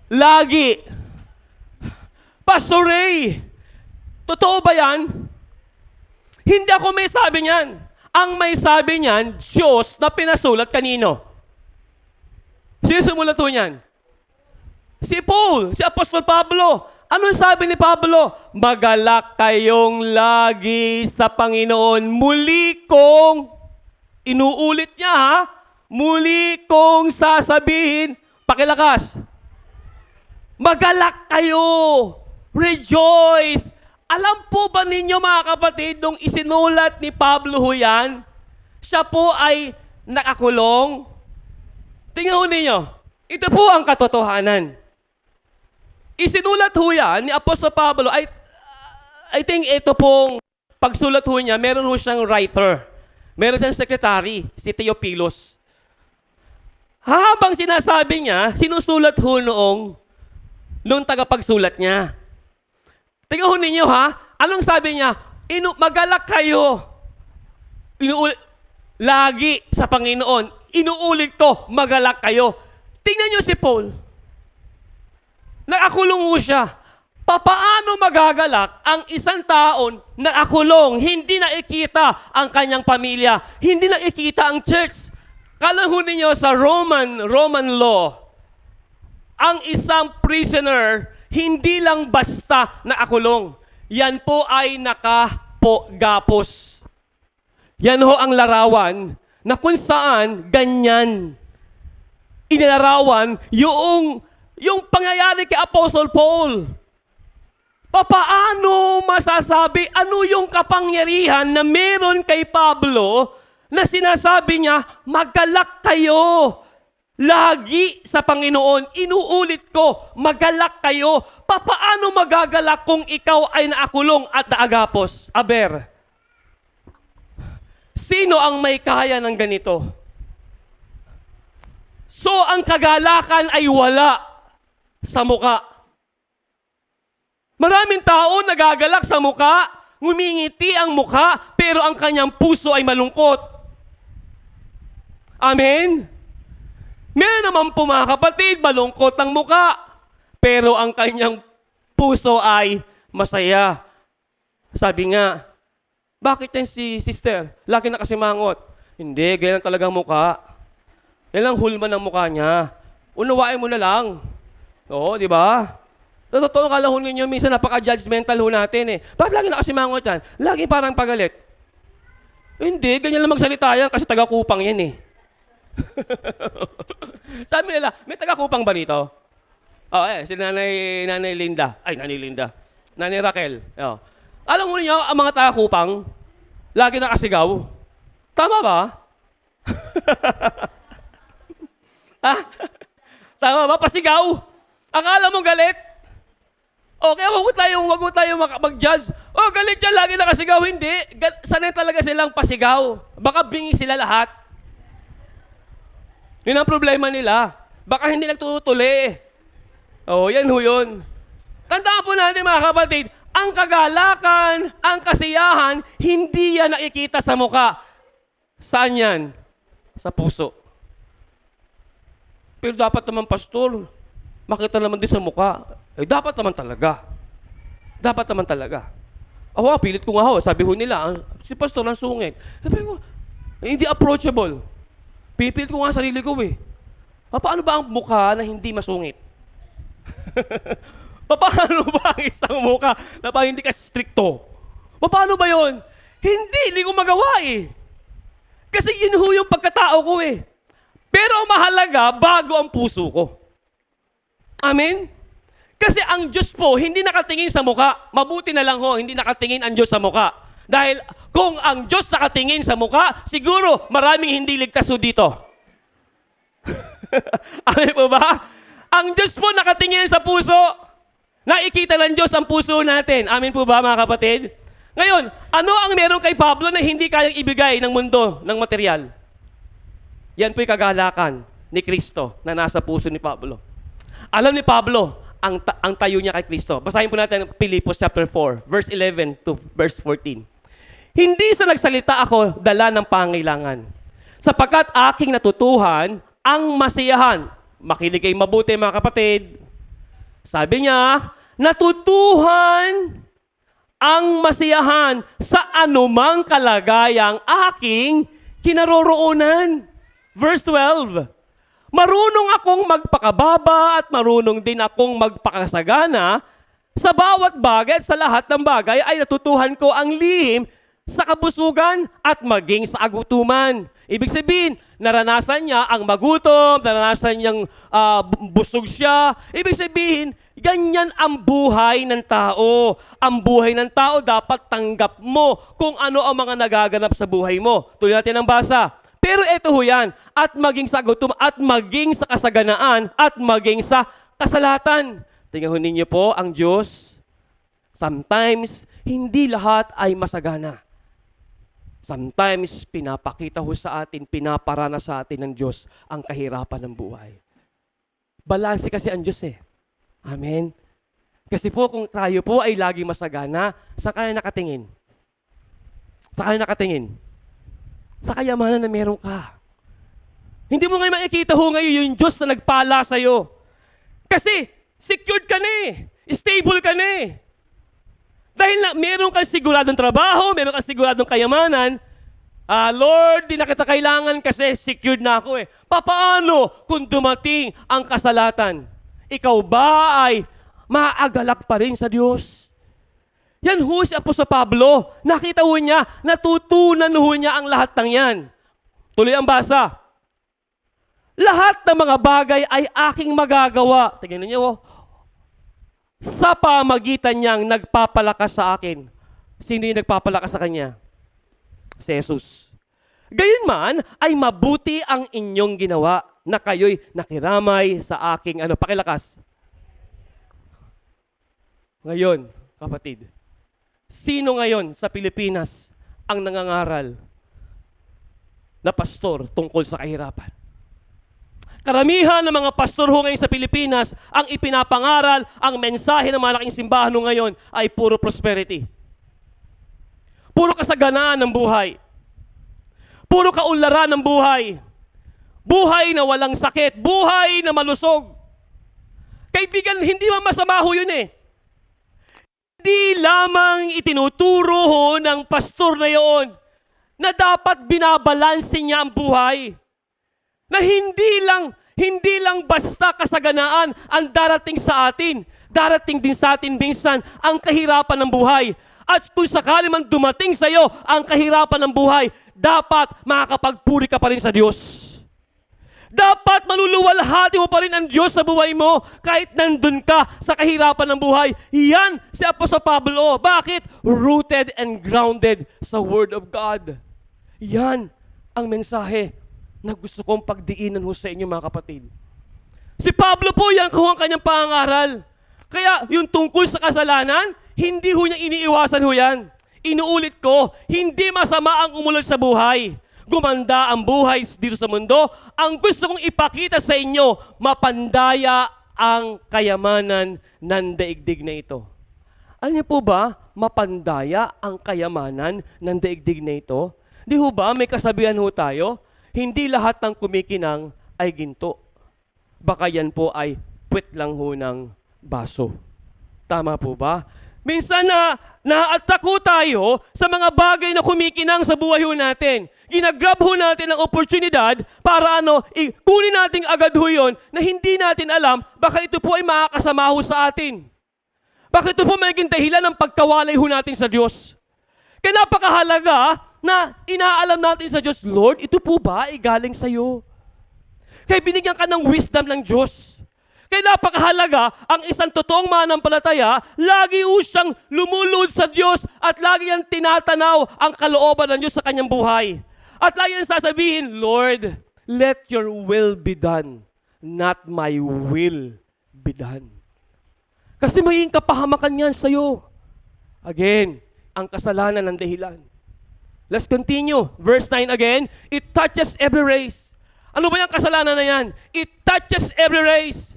S1: lagi. Pastor Ray, totoo ba yan? Hindi ako may sabi niyan. Ang may sabi niyan, Diyos na pinasulat kanino? Sino sumulat ho niyan? Si Paul, si Apostol Pablo. Ano sabi ni Pablo? Magalak kayong lagi sa Panginoon. Muli kong, inuulit niya ha, muli kong sasabihin, pakilakas, magalak kayo, rejoice. Alam po ba ninyo mga kapatid, nung isinulat ni Pablo ho yan, siya po ay nakakulong? Tingnan ho ninyo, ito po ang katotohanan. Isinulat ho yan ni Apostol Pablo. I think ito pong pagsulat ho niya, meron ho siyang writer. Meron siyang secretary, si Theophilus. Habang sinasabi niya, sinusulat ho noong tagapagsulat niya. Tingnan ho ninyo ha, anong sabi niya? Magalak kayo. Lagi sa Panginoon. Inuulit ko, magalak kayo. Tingnan niyo si Paul. Nakakulong ho siya. Papaano magagalak ang isang taon nakakulong, hindi nakikita ang kanyang pamilya, hindi nakikita ang church? Kalahun ninyo sa Roman law, ang isang prisoner, hindi lang basta nakakulong. Yan po ay nakapogapos. Yan ho ang larawan na kung saan ganyan inilarawan yung pangyayari kay Apostle Paul. Papaano masasabi ano yung kapangyarihan na meron kay Pablo na sinasabi niya, magalak kayo. Lagi sa Panginoon, inuulit ko, magalak kayo. Papaano magagalak kung ikaw ay naakulong at naagapos? Aber, sino ang may kaya ng ganito? So, ang kagalakan ay wala sa muka. Maraming tao nagagalak sa muka, ngumingiti ang muka, pero ang kanyang puso ay malungkot. Amen? Meron naman po mga kapatid, malungkot ang muka, pero ang kanyang puso ay masaya. Sabi nga, bakit yan si sister? Lagi nakasimangot. Hindi, ganyan talagang muka. Yan lang hulma ng mukha niya. Unawain mo na lang. Oo, di ba? Totoo, kalahon ninyo, minsan napaka-judgmental ho natin eh. Bakit lagi nakasimangot yan? Lagi parang pagalit. Hindi, ganyan lang magsalita yan kasi taga-kupang yan eh. Sabi nila, may taga-kupang ba nito? Si Nanay Linda. Nanay Linda. Nanay Raquel. Alam mo niyo, ang mga taga-kupang, lagi nakasigaw. Tama ba? Tama ba? Pasigaw. Akala mo galit? Okay, wag mo tayo mag-judge. Galit yan, lagi nakasigaw. Hindi. Sanay talaga silang pasigaw. Baka bingi sila lahat. Yun ang problema nila. Baka hindi nagtutuli. Yan ho yun. Tandaan po natin mga kapatid, ang kagalakan, ang kasiyahan, hindi yan nakikita sa muka. Saan yan? Sa puso. Pero dapat naman, pastor, makita naman din sa mukha. Dapat naman talaga. Dapat naman talaga. Pilit ko nga ho. Sabi ho nila, si pastor ang sungit. Sabi ko, Hindi approachable. Pipilit ko nga sarili ko eh. Paano ba ang mukha na hindi masungit? Paano ba ang isang mukha na parang hindi ka stricto? Paano ba yon? Hindi ko magawa eh. Kasi yun ho yung pagkatao ko eh. Pero ang mahalaga, bago ang puso ko. Amen? Kasi ang Diyos po, hindi nakatingin sa mukha. Mabuti na lang ho, hindi nakatingin ang Diyos sa mukha. Dahil kung ang Diyos nakatingin sa mukha, siguro maraming hindi ligtas ho dito. Amen po ba? Ang Diyos po nakatingin sa puso. Nakikita ng Diyos ang puso natin. Amen po ba mga kapatid? Ngayon, ano ang meron kay Pablo na hindi kayang ibigay ng mundo, ng material? Yan po'y kagalakan ni Kristo na nasa puso ni Pablo. Alam ni Pablo ang tayo niya kay Kristo. Basahin po natin Filipos chapter 4, verse 11 to verse 14. Hindi sa nagsalita ako dala ng pangailangan, sapagkat aking natutuhan ang masiyahan. Makinig kayo mabuti mga kapatid. Sabi niya, natutuhan ang masiyahan sa anumang kalagayang aking kinaroroonan. Verse 12, marunong akong magpakababa at marunong din akong magpakasagana sa bawat bagay at sa lahat ng bagay ay natutuhan ko ang lihim sa kabusugan at maging sa agutuman. Ibig sabihin, naranasan niya ang magutom, naranasan niyang busog siya. Ibig sabihin, ganyan ang buhay ng tao. Ang buhay ng tao dapat tanggap mo kung ano ang mga nagaganap sa buhay mo. Tuloy natin ang basa. Pero ito ho yan, at maging sa gutom, at maging sa kasaganaan, at maging sa kasalatan. Tingnan ho ninyo po ang Diyos. Sometimes, hindi lahat ay masagana. Sometimes, pinapakita ho sa atin, pinaparana sa atin ng Diyos ang kahirapan ng buhay. Balanse kasi ang Diyos eh. Amen? Kasi po kung tayo po ay lagi masagana, saan kaya nakatingin? Saan kaya nakatingin? Sa kayamanan na meron ka. Hindi mo ngayon makikita ho ngayon yung Diyos na nagpala sa'yo. Kasi secured ka na eh. Stable ka na eh. Dahil na, meron kang siguradong trabaho, meron kang siguradong kayamanan, Lord, di na kita kailangan kasi secured na ako eh. Papaano kung dumating ang kasalatan? Ikaw ba ay maagalak pa rin sa Diyos? Yan ho si Apostol Pablo. Nakita ho niya, natutunan ho niya ang lahat ng yan. Tuloy ang basa. Lahat ng mga bagay ay aking magagawa. Tingnan niyo, sa pamagitan niyang nagpapalakas sa akin. Sino yung nagpapalakas sa kanya? Si Jesus. Gayunman ay mabuti ang inyong ginawa na kayo'y nakiramay sa aking pakilakas. Ngayon, kapatid, sino ngayon sa Pilipinas ang nangangaral na pastor tungkol sa kahirapan? Karamihan ng mga pastor ho ngayon sa Pilipinas, ang ipinapangaral, ang mensahe ng malaking simbahan ho ngayon ay puro prosperity. Puro kasaganaan ng buhay. Puro kaunlaran ng buhay. Buhay na walang sakit. Buhay na malusog. Kaibigan, hindi man masama ho yun eh. Hindi lamang itinuturo ho ng pastor na yon na dapat binabalansin niya ang buhay. Na hindi lang basta kasaganaan ang darating sa atin. Darating din sa atin minsan ang kahirapan ng buhay. At kung sakali man dumating sa iyo ang kahirapan ng buhay, dapat makakapagpuri ka pa rin sa Diyos. Dapat maluluwalhati mo pa rin ang Diyos sa buhay mo kahit nandun ka sa kahirapan ng buhay. Yan si Apostol Pablo. Bakit? Rooted and grounded sa Word of God. Yan ang mensahe na gusto kong pagdiinan ho sa inyo mga kapatid. Si Pablo po, yan ang kanyang pangangaral. Kaya yung tungkol sa kasalanan, hindi ho niya iniiwasan ho yan. Inuulit ko, hindi masama ang umulad sa buhay. Gumanda ang buhay dito sa mundo. Ang gusto kong ipakita sa inyo, mapandaya ang kayamanan ng daigdig na ito. Alam niyo po ba, mapandaya ang kayamanan ng daigdig na ito? Di ho ba, may kasabihan ho tayo, hindi lahat ng kumikinang ay ginto. Baka yan po ay puwet lang ho ng baso. Tama po ba? Minsan na-attack ho tayo sa mga bagay na kumikinang sa buhay ho natin. Ginagrab ho natin ang oportunidad para kunin natin agad ho yun na hindi natin alam, baka ito po ay makakasama ho sa atin. Baka ito po magiging dahilan ng pagkawalay ho natin sa Diyos. Kaya napakahalaga na inaalam natin sa Diyos, Lord, ito po ba ay galing sa iyo? Kaya binigyan ka ng wisdom ng Diyos. Kaya napakahalaga, ang isang totoong manampalataya, lagi siyang lumulod sa Diyos at lagi niyang tinatanaw ang kalooban ng Diyos sa kanyang buhay. At lagi niyang sasabihin, Lord, let your will be done, not my will be done. Kasi magiging kapahamakan yan sa'yo. Again, ang kasalanan ng dahilan. Let's continue. Verse 9 again, it touches every race. Ano ba yung kasalanan na yan? It touches every race.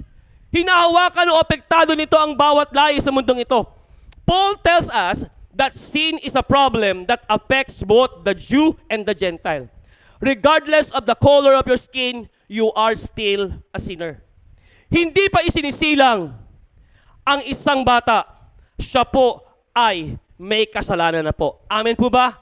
S1: Hinahawakan o apektado nito ang bawat lahi sa mundong ito. Paul tells us that sin is a problem that affects both the Jew and the Gentile. Regardless of the color of your skin, you are still a sinner. Hindi pa isinisilang ang isang bata, siya po ay may kasalanan na po. Amen po ba?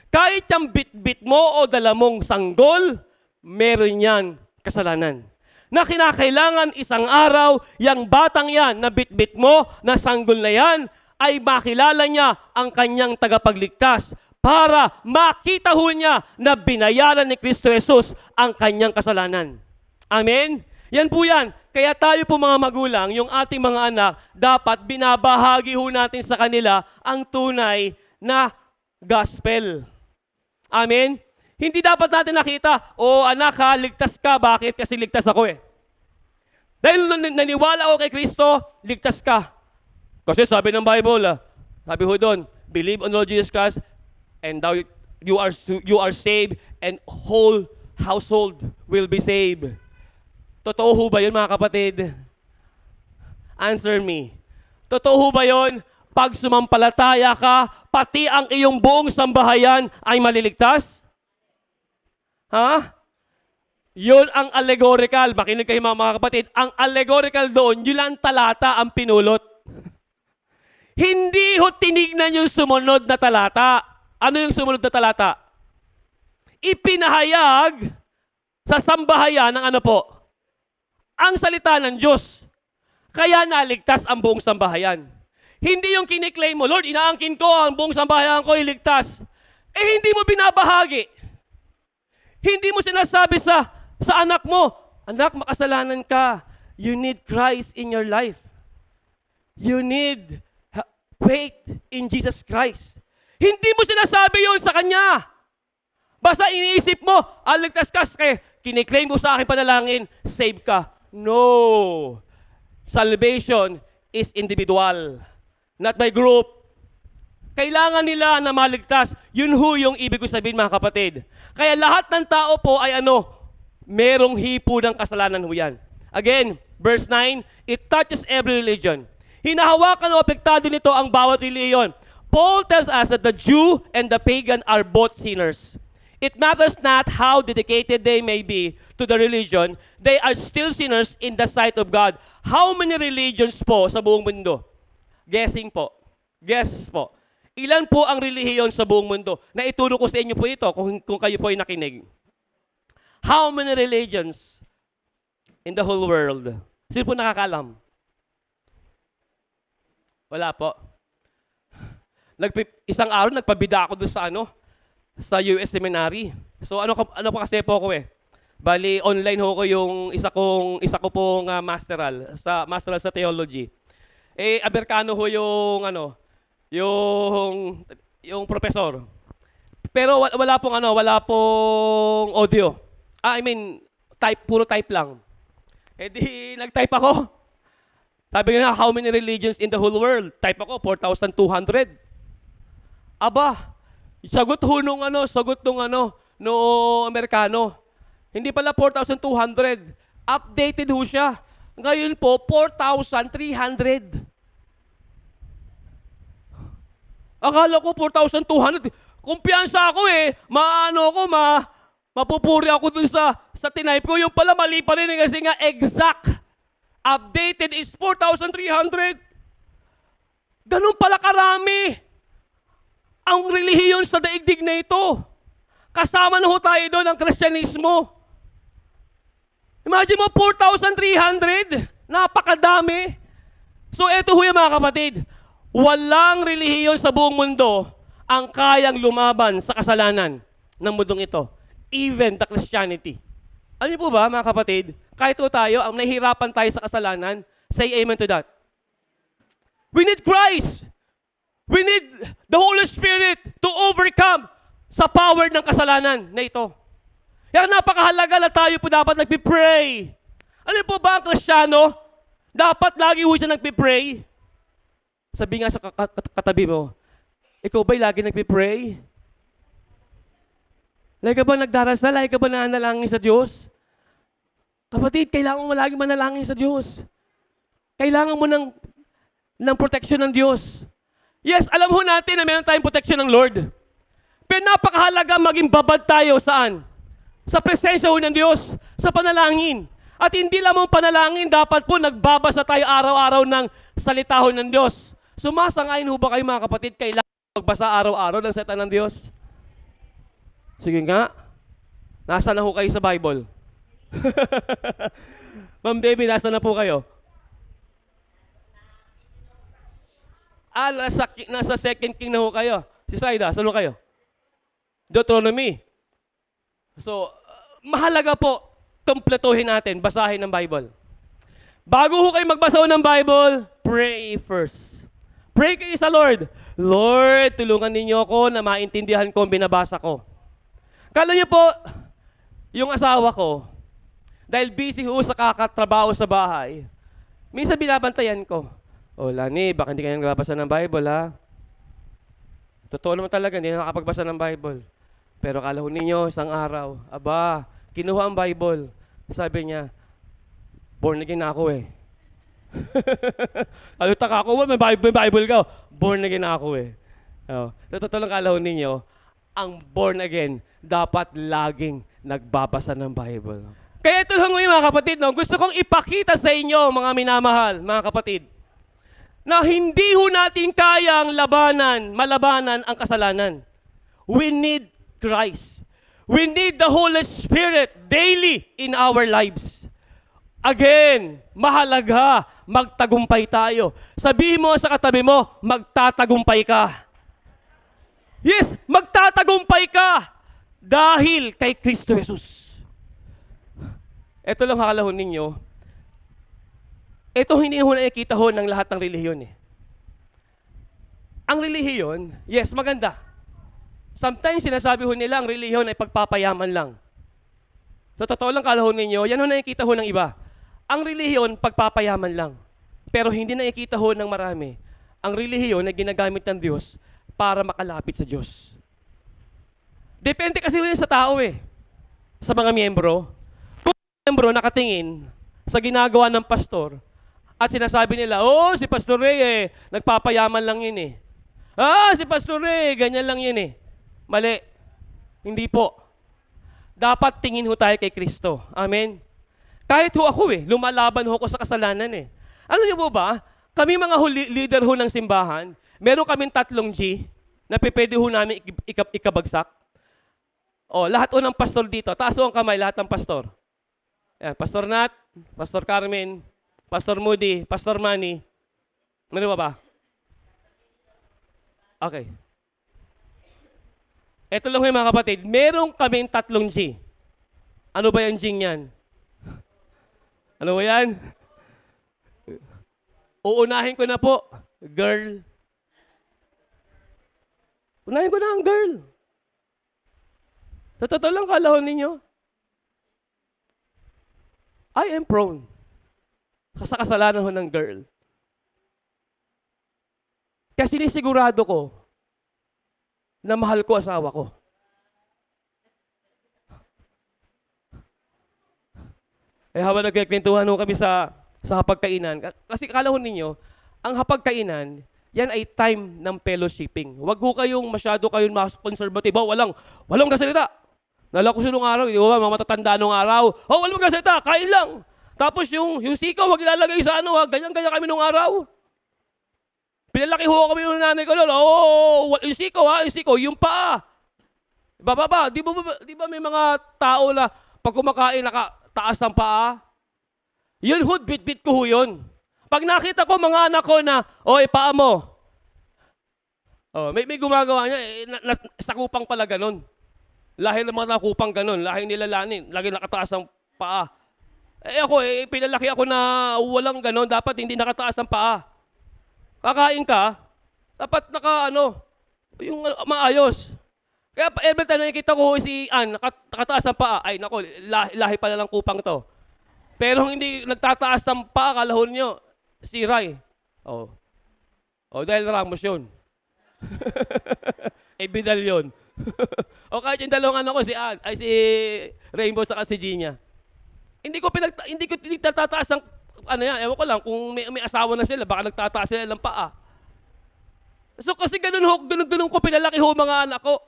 S1: Kahit yung bit-bit mo o dala mong sanggol, meron yan kasalanan. Na kinakailangan isang araw, yung batang yan na bit-bit mo, na sanggol na yan, ay makilala niya ang kanyang tagapagligtas para makita ho niya na binayaran ni Kristo Jesus ang kanyang kasalanan. Amen? Yan po yan. Kaya tayo po mga magulang, yung ating mga anak, dapat binabahagi ho natin sa kanila ang tunay na gospel. Amen? Hindi dapat natin nakita, anak ha, ligtas ka. Bakit? Kasi ligtas ako eh. Dahil naniwala ako kay Kristo, ligtas ka. Kasi sabi ng Bible, sabi ho doon, believe on Lord Jesus Christ, and you are saved, and whole household will be saved. Totoo ho ba yun, mga kapatid? Answer me. Totoo ho ba yun? Pag sumampalataya ka, pati ang iyong buong sambahayan ay maliligtas? Ha? Yun ang allegorical. Makinig kayo mga kapatid. Ang allegorical doon, yun lang talata ang pinulot. Hindi ho tinignan yung sumunod na talata. Ano yung sumunod na talata? Ipinahayag sa sambahayan ng ano po? Ang salita ng Diyos. Kaya naligtas ang buong sambahayan. Hindi yung kiniklaim mo, Lord, inaangkin ko ang buong sambahayan ko iligtas. Hindi mo binabahagi. Hindi mo sinasabi sa anak mo, anak, makasalanan ka. You need Christ in your life. You need faith in Jesus Christ. Hindi mo sinasabi yun sa kanya. Basta iniisip mo, ligtas ka, kiniklaim mo sa akin panalangin, save ka. No. Salvation is individual, not by group. Kailangan nila na maligtas. Yun ho yung ibig ko sabihin, mga kapatid. Kaya lahat ng tao po ay merong hipo ng kasalanan ho yan. Again, verse 9, it touches every religion. Hinahawakan o apektado nito ang bawat reliyon. Paul tells us that the Jew and the pagan are both sinners. It matters not how dedicated they may be to the religion, they are still sinners in the sight of God. How many religions po sa buong mundo? Guessing po. Guess po. Ilan po ang relihiyon sa buong mundo? Naituro ko sa inyo po ito kung kayo po ay nakinig. How many religions in the whole world? Sino po nakakalam? Wala po. Isang araw nagpabida ako doon sa US Seminary. So ano pa kasi po ako eh. Bali online ho ko yung isa ko pong masteral sa theology. Amerikano ho yung yung professor. Pero wala pong audio. Puro type lang. Di nag-type ako. Sabi nga, how many religions in the whole world? Type ako, 4,200. Aba, sagot nung Amerikano. Hindi pala 4,200. Updated ho siya. Ngayon po, 4,300. Akala ko 4,200. Kumpiyansa ako eh. Mapupuri ako dun sa tinype ko. Yung pala mali pa rin kasi nga exact. Updated is 4,300. Ganun pala karami ang relihiyon sa daigdig na ito. Kasama na ho tayo doon ang Kristyanismo. Imagine mo, 4,300. Napakadami. So eto ho yung mga kapatid. Walang relihiyon sa buong mundo ang kayang lumaban sa kasalanan ng mundong ito. Even the Christianity. Alam niyo po ba, mga kapatid, kahit po tayo, ang nahihirapan tayo sa kasalanan, say amen to that. We need Christ. We need the Holy Spirit to overcome sa power ng kasalanan na ito. Kaya napakahalaga na tayo po dapat nagpipray. Alam po ba ang Kristiyano, dapat lagi ho siya nagpipray? Sabi nga sa katabi mo, ikaw ba'y lagi nagpipray? Lagi ka ba nagdarasal? Lagi ka ba nanalangin sa Diyos? Kapatid, kailangan mo lagi manalangin sa Diyos. Kailangan mo ng proteksyon ng Diyos. Yes, alam ho natin na meron tayong proteksyon ng Lord. Pero napakahalaga maging babad tayo saan? Sa presensya ho ng Diyos, sa panalangin. At hindi lamang panalangin, dapat po nagbabasa tayo araw-araw ng salita ho ng Diyos. Sumasangayon ho ba kayo mga kapatid, kailangan magbasa araw-araw ng salita ng Diyos? Sige nga. Nasa na ho kayo sa Bible? Ma'am Baby, nasa na po kayo? Nasa 2 King na ho kayo. Si Saida, saan ho kayo? Deuteronomy. So, mahalaga po, kumpletuhin natin, basahin ng Bible. Bago ho kayo magbasa ng Bible, pray first. Pray kayo sa Lord. Lord, tulungan ninyo ako na maintindihan ko ang binabasa ko. Kala niyo po, yung asawa ko, dahil busy ho sa kakatrabaho sa bahay, minsan binabantayan ko. O Lani, baka hindi kayo nagbabasa ng Bible ha? Totoo naman talaga, hindi na nakapagbasa ng Bible. Pero kala ho ninyo, isang araw, aba, kinuha ang Bible. Sabi niya, born again na ako eh. Alutak ako, may Bible ka. Born again na ako eh. Oh. So, totoo lang kala ho ninyo, ang born again, dapat laging nagbabasa ng Bible. Kaya ito lang mga kapatid, no? Gusto kong ipakita sa inyo, mga minamahal, mga kapatid, na hindi ho natin kayang malabanan ang kasalanan. We need Christ. We need the Holy Spirit daily in our lives. Again, mahalaga, magtagumpay tayo. Sabihin mo sa katabi mo, magtatagumpay ka. Yes, magtatagumpay ka dahil kay Kristo Jesus. Ito lang hakalahon ninyo. Ito hindi ho nakikita ho ng lahat ng relihiyon eh. Ang relihiyon, yes, maganda. Sometimes sinasabi ho nila ang relihiyon ay pagpapayaman lang. Sa totoo lang kalahon ninyo, yan ho nakikita ho ng iba. Ang relihiyon, pagpapayaman lang. Pero hindi nakikita ho ng marami. Ang relihiyon na ginagamit ng Diyos para makalapit sa Diyos. Depende kasi ho yun sa tao eh. Sa mga miyembro. Kung miyembro nakatingin sa ginagawa ng pastor at sinasabi nila, oh, si Pastor Ray nagpapayaman lang yun eh. Si Pastor Ray, ganyan lang yun eh. Mali. Hindi po. Dapat tingin ho tayo kay Kristo. Amen? Kahit ho ako lumalaban ho ako sa kasalanan eh. Ano niyo po ba? Kami mga leader ho ng simbahan, meron kaming 3 G na pwede ho namin ikabagsak. Lahat ho ng pastor dito. Taas ho ang kamay, lahat ng pastor. Yan, Pastor Nat, Pastor Carmen, Pastor Moody, Pastor Manny. Ano ba? Okay. Ito lang mga kapatid, meron kaming 3 G. Ano ba yung G yan? Ano ba yan? Uunahin ko na po, girl. Unahin ko na ang girl. Sa totoo lang kalahon ninyo, I am prone sa kasalanan ho ng girl. Kaya sinisigurado ko na mahal ko asawa ko. Habang nagkikwentuhan ho kami sa hapagkainan, kasi kalahon ninyo, ang hapagkainan, yan ay time ng fellowshipping. Huwag ho kayong masyado kayong mas conservative. Walang kasalita. Nala ko sinong araw, di ba, mga matatanda nung araw. Walang kasalita, kain lang. Tapos yung sikaw, wag ilalagay sa ganyan-ganyan kami nung araw. Pinalaki ho kami nung nanay ko noon. Yung sikaw, yung paa. Bababa, di ba may mga tao na pag kumakain nakataas ang paa? Yun ho, bit-bit ko ho yun. Pag nakita ko mga anak ko na, oy, paa mo. Oh, may gumagawa niya, sakupang pala ganun. Lahi ng mga nakupang ganun, lahi nila lanin, lagi nakataas ang paa. Ako, pinalaki ako na walang ganun, dapat hindi nakataas ang paa. Kakain ka, dapat yung maayos. Kaya every time nakikita ko si Ann, nakataas ang paa, ay nako, lahi pala ng kupang to. Pero hindi nagtataas ang paa, kalahon nyo, si Ray. Oh, dahil Ramos yun. Bidal yun. O kahit yung dalawang anak ko, si Ann, ay si Rainbow saka si Gina. Hindi ko pinagtataas ang, ewan ko lang, kung may asawa na sila, baka nagtataas sila ng paa. So kasi ganun ko pinalaki ho mga anak ko.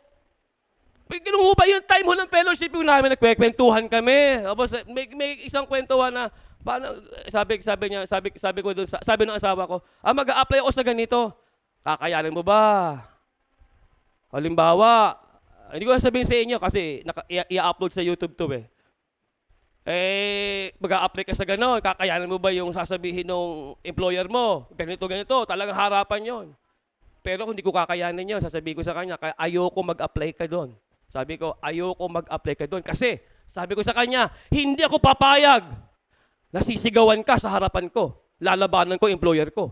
S1: Ganun ho ba yung time ho ng fellowship yung namin, nagkwekwentuhan kami. Tapos may isang kwentuhan na, paano, sabi ko doon, sabi ng asawa ko, mag-a-apply ako sa ganito. Kakayanin mo ba? Halimbawa, hindi ko sabihin sa inyo kasi i-upload sa YouTube to mag-a-apply ka sa gano'n, kakayanin mo ba yung sasabihin ng employer mo? Ganito, talagang harapan yon. Pero kung hindi ko kakayanin yun, sasabihin ko sa kanya, ayoko mag-apply ka doon. Sabi ko, ayoko mag-apply ka doon. Kasi, sabi ko sa kanya, hindi ako papayag. Nasisigawan ka sa harapan ko. Lalabanan ko, employer ko.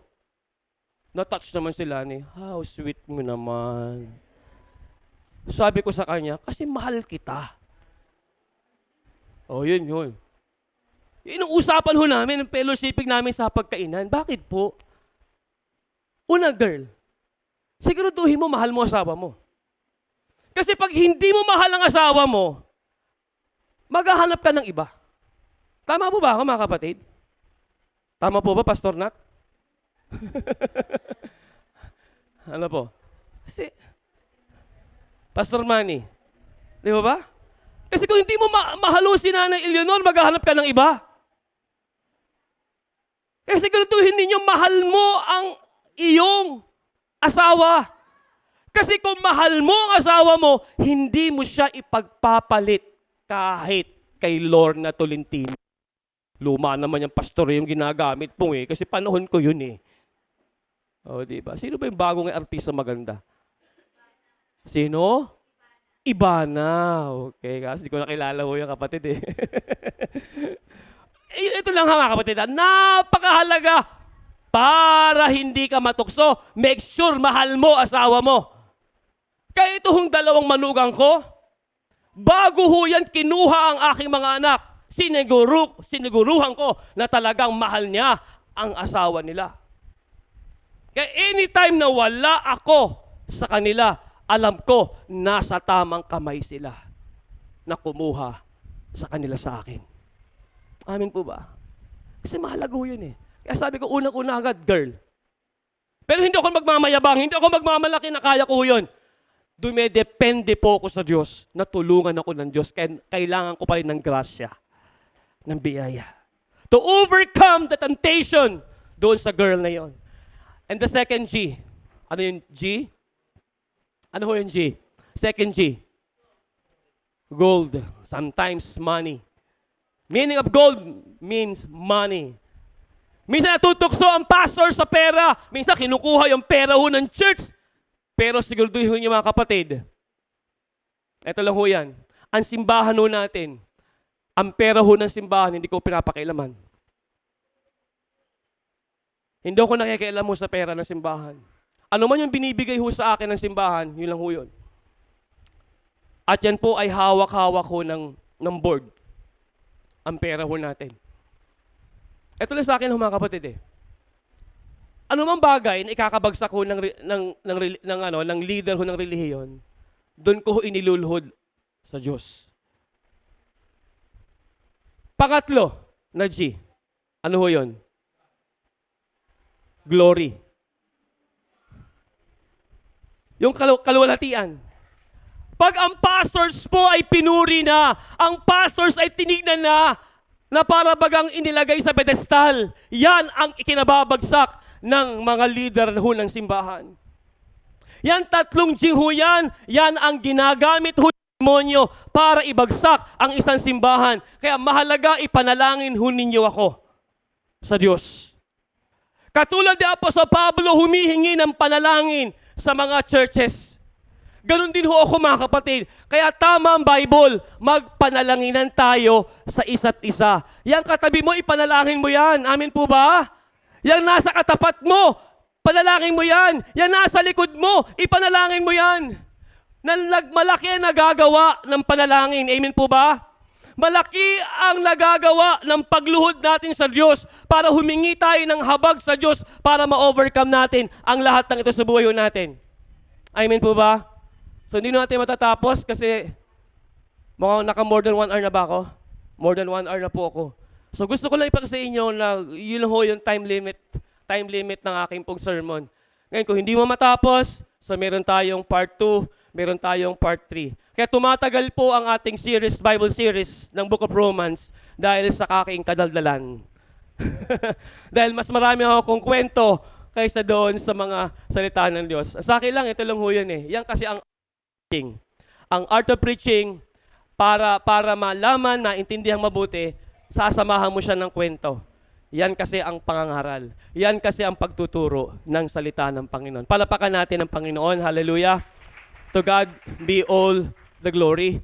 S1: Na-touch naman sila ni, how sweet mo naman. Sabi ko sa kanya, kasi mahal kita. Yun. Inuusapan ho namin ang fellowshipping namin sa pagkainan. Bakit po? Una, girl, siguraduhin mo mahal mo asawa mo. Kasi pag hindi mo mahal ang asawa mo, maghahanap ka ng iba. Tama po ba ako, mga kapatid? Tama po ba, Pastor Nat? Ano po? Kasi, Pastor Manny, di ba? Kasi kung hindi mo mahalo si Nanay Eleanor, maghahanap ka ng iba. Kasi siguraduhin ninyo, mahal mo ang iyong asawa. Kasi kung mahal mo ang asawa mo, hindi mo siya ipagpapalit kahit kay Lorna Tolentino. Luma naman yung pastor yung ginagamit po kasi panahon ko yun diba? Sino ba yung bagong artista maganda? Sino? Ibana. Okay, kasi di ko nakilala ho yung kapatid Ito lang mga kapatid, napakahalaga para hindi ka matukso. Make sure mahal mo asawa mo. Kaya ito hong dalawang manugang ko, bago ho yan kinuha ang aking mga anak, siniguruhan ko na talagang mahal niya ang asawa nila. Kaya anytime na wala ako sa kanila, alam ko nasa tamang kamay sila na kumuha sa kanila sa akin. Amin po ba? Kasi mahalaga ho yun Kaya sabi ko unang-una agad, girl. Pero hindi ako magmamayabang, hindi ako magmamalaki na kaya ko yun. Dumedepende po ako sa Diyos na tulungan ako ng Diyos. Kailangan ko pa rin ng grasya, ng biyaya. To overcome the temptation doon sa girl na yon. And the second G. Ano yung G? Ano yung G? Second G. Gold. Sometimes money. Meaning of gold means money. Minsan natutukso ang pastor sa pera. Minsan kinukuha yung pera ho ng church. Pero siguraduhin niyo mga kapatid, ito lang ho yan, ang simbahan ho natin, ang pera ho ng simbahan, hindi ko pinapakailaman. Hindi ako nakikialam mo sa pera ng simbahan. Ano man yung binibigay ho sa akin ng simbahan, yun lang ho yun. At yan po ay hawak-hawak ho ng board. Ang pera ho natin. Ito lang sa akin ho mga kapatid Ano mang bagay na ikakabagsak ko ng leader ho ng relihiyon, doon ko ho inilulhod sa Diyos. Pangatlo na G. Ano ho yun? Glory. Yung kaluwalhatian. Pag ang pastors po ay pinuri na, ang pastors ay tinignan na para bagang inilagay sa pedestal, yan ang ikinababagsak ng mga leader ho ng simbahan. Yan tatlong G ho yan ang ginagamit ho demonyo para ibagsak ang isang simbahan. Kaya mahalaga ipanalangin ho ninyo ako sa Diyos. Katulad ni Apostol Pablo, humihingi ng panalangin sa mga churches. Ganon din ho ako mga kapatid. Kaya tama ang Bible, magpanalanginan tayo sa isa't isa. Yang katabi mo, ipanalangin mo yan. Amin po ba? Yang nasa katapat mo, panalangin mo yan. Yang nasa likod mo, ipanalangin mo yan. Malaki ang nagagawa ng panalangin. Amen po ba? Malaki ang nagagawa ng pagluhod natin sa Diyos para humingi tayo ng habag sa Diyos para ma-overcome natin ang lahat ng ito sa buhay natin. Amen po ba? So hindi natin matatapos kasi mukhang naka more than 1 hour na ba ako? More than 1 hour na po ako. So gusto ko lang ipakita sa inyo na yun ho yung time limit ng aking pong sermon. Ngayon kung hindi mo matapos, so meron tayong part 2, meron tayong part 3. Kaya tumatagal po ang ating series, Bible series ng Book of Romans dahil sa aking kadaldalan. Dahil mas marami akong kwento kaysa doon sa mga salita ng Diyos. Sa akin lang, ito lang ho yun eh. Yan kasi ang preaching. Ang art of preaching, para malaman, maintindihan mabuti, sasamahan mo siya ng kwento. Yan kasi ang pangangaral. Yan kasi ang pagtuturo ng salita ng Panginoon. Palapakan natin ang Panginoon. Hallelujah. To God be all the glory.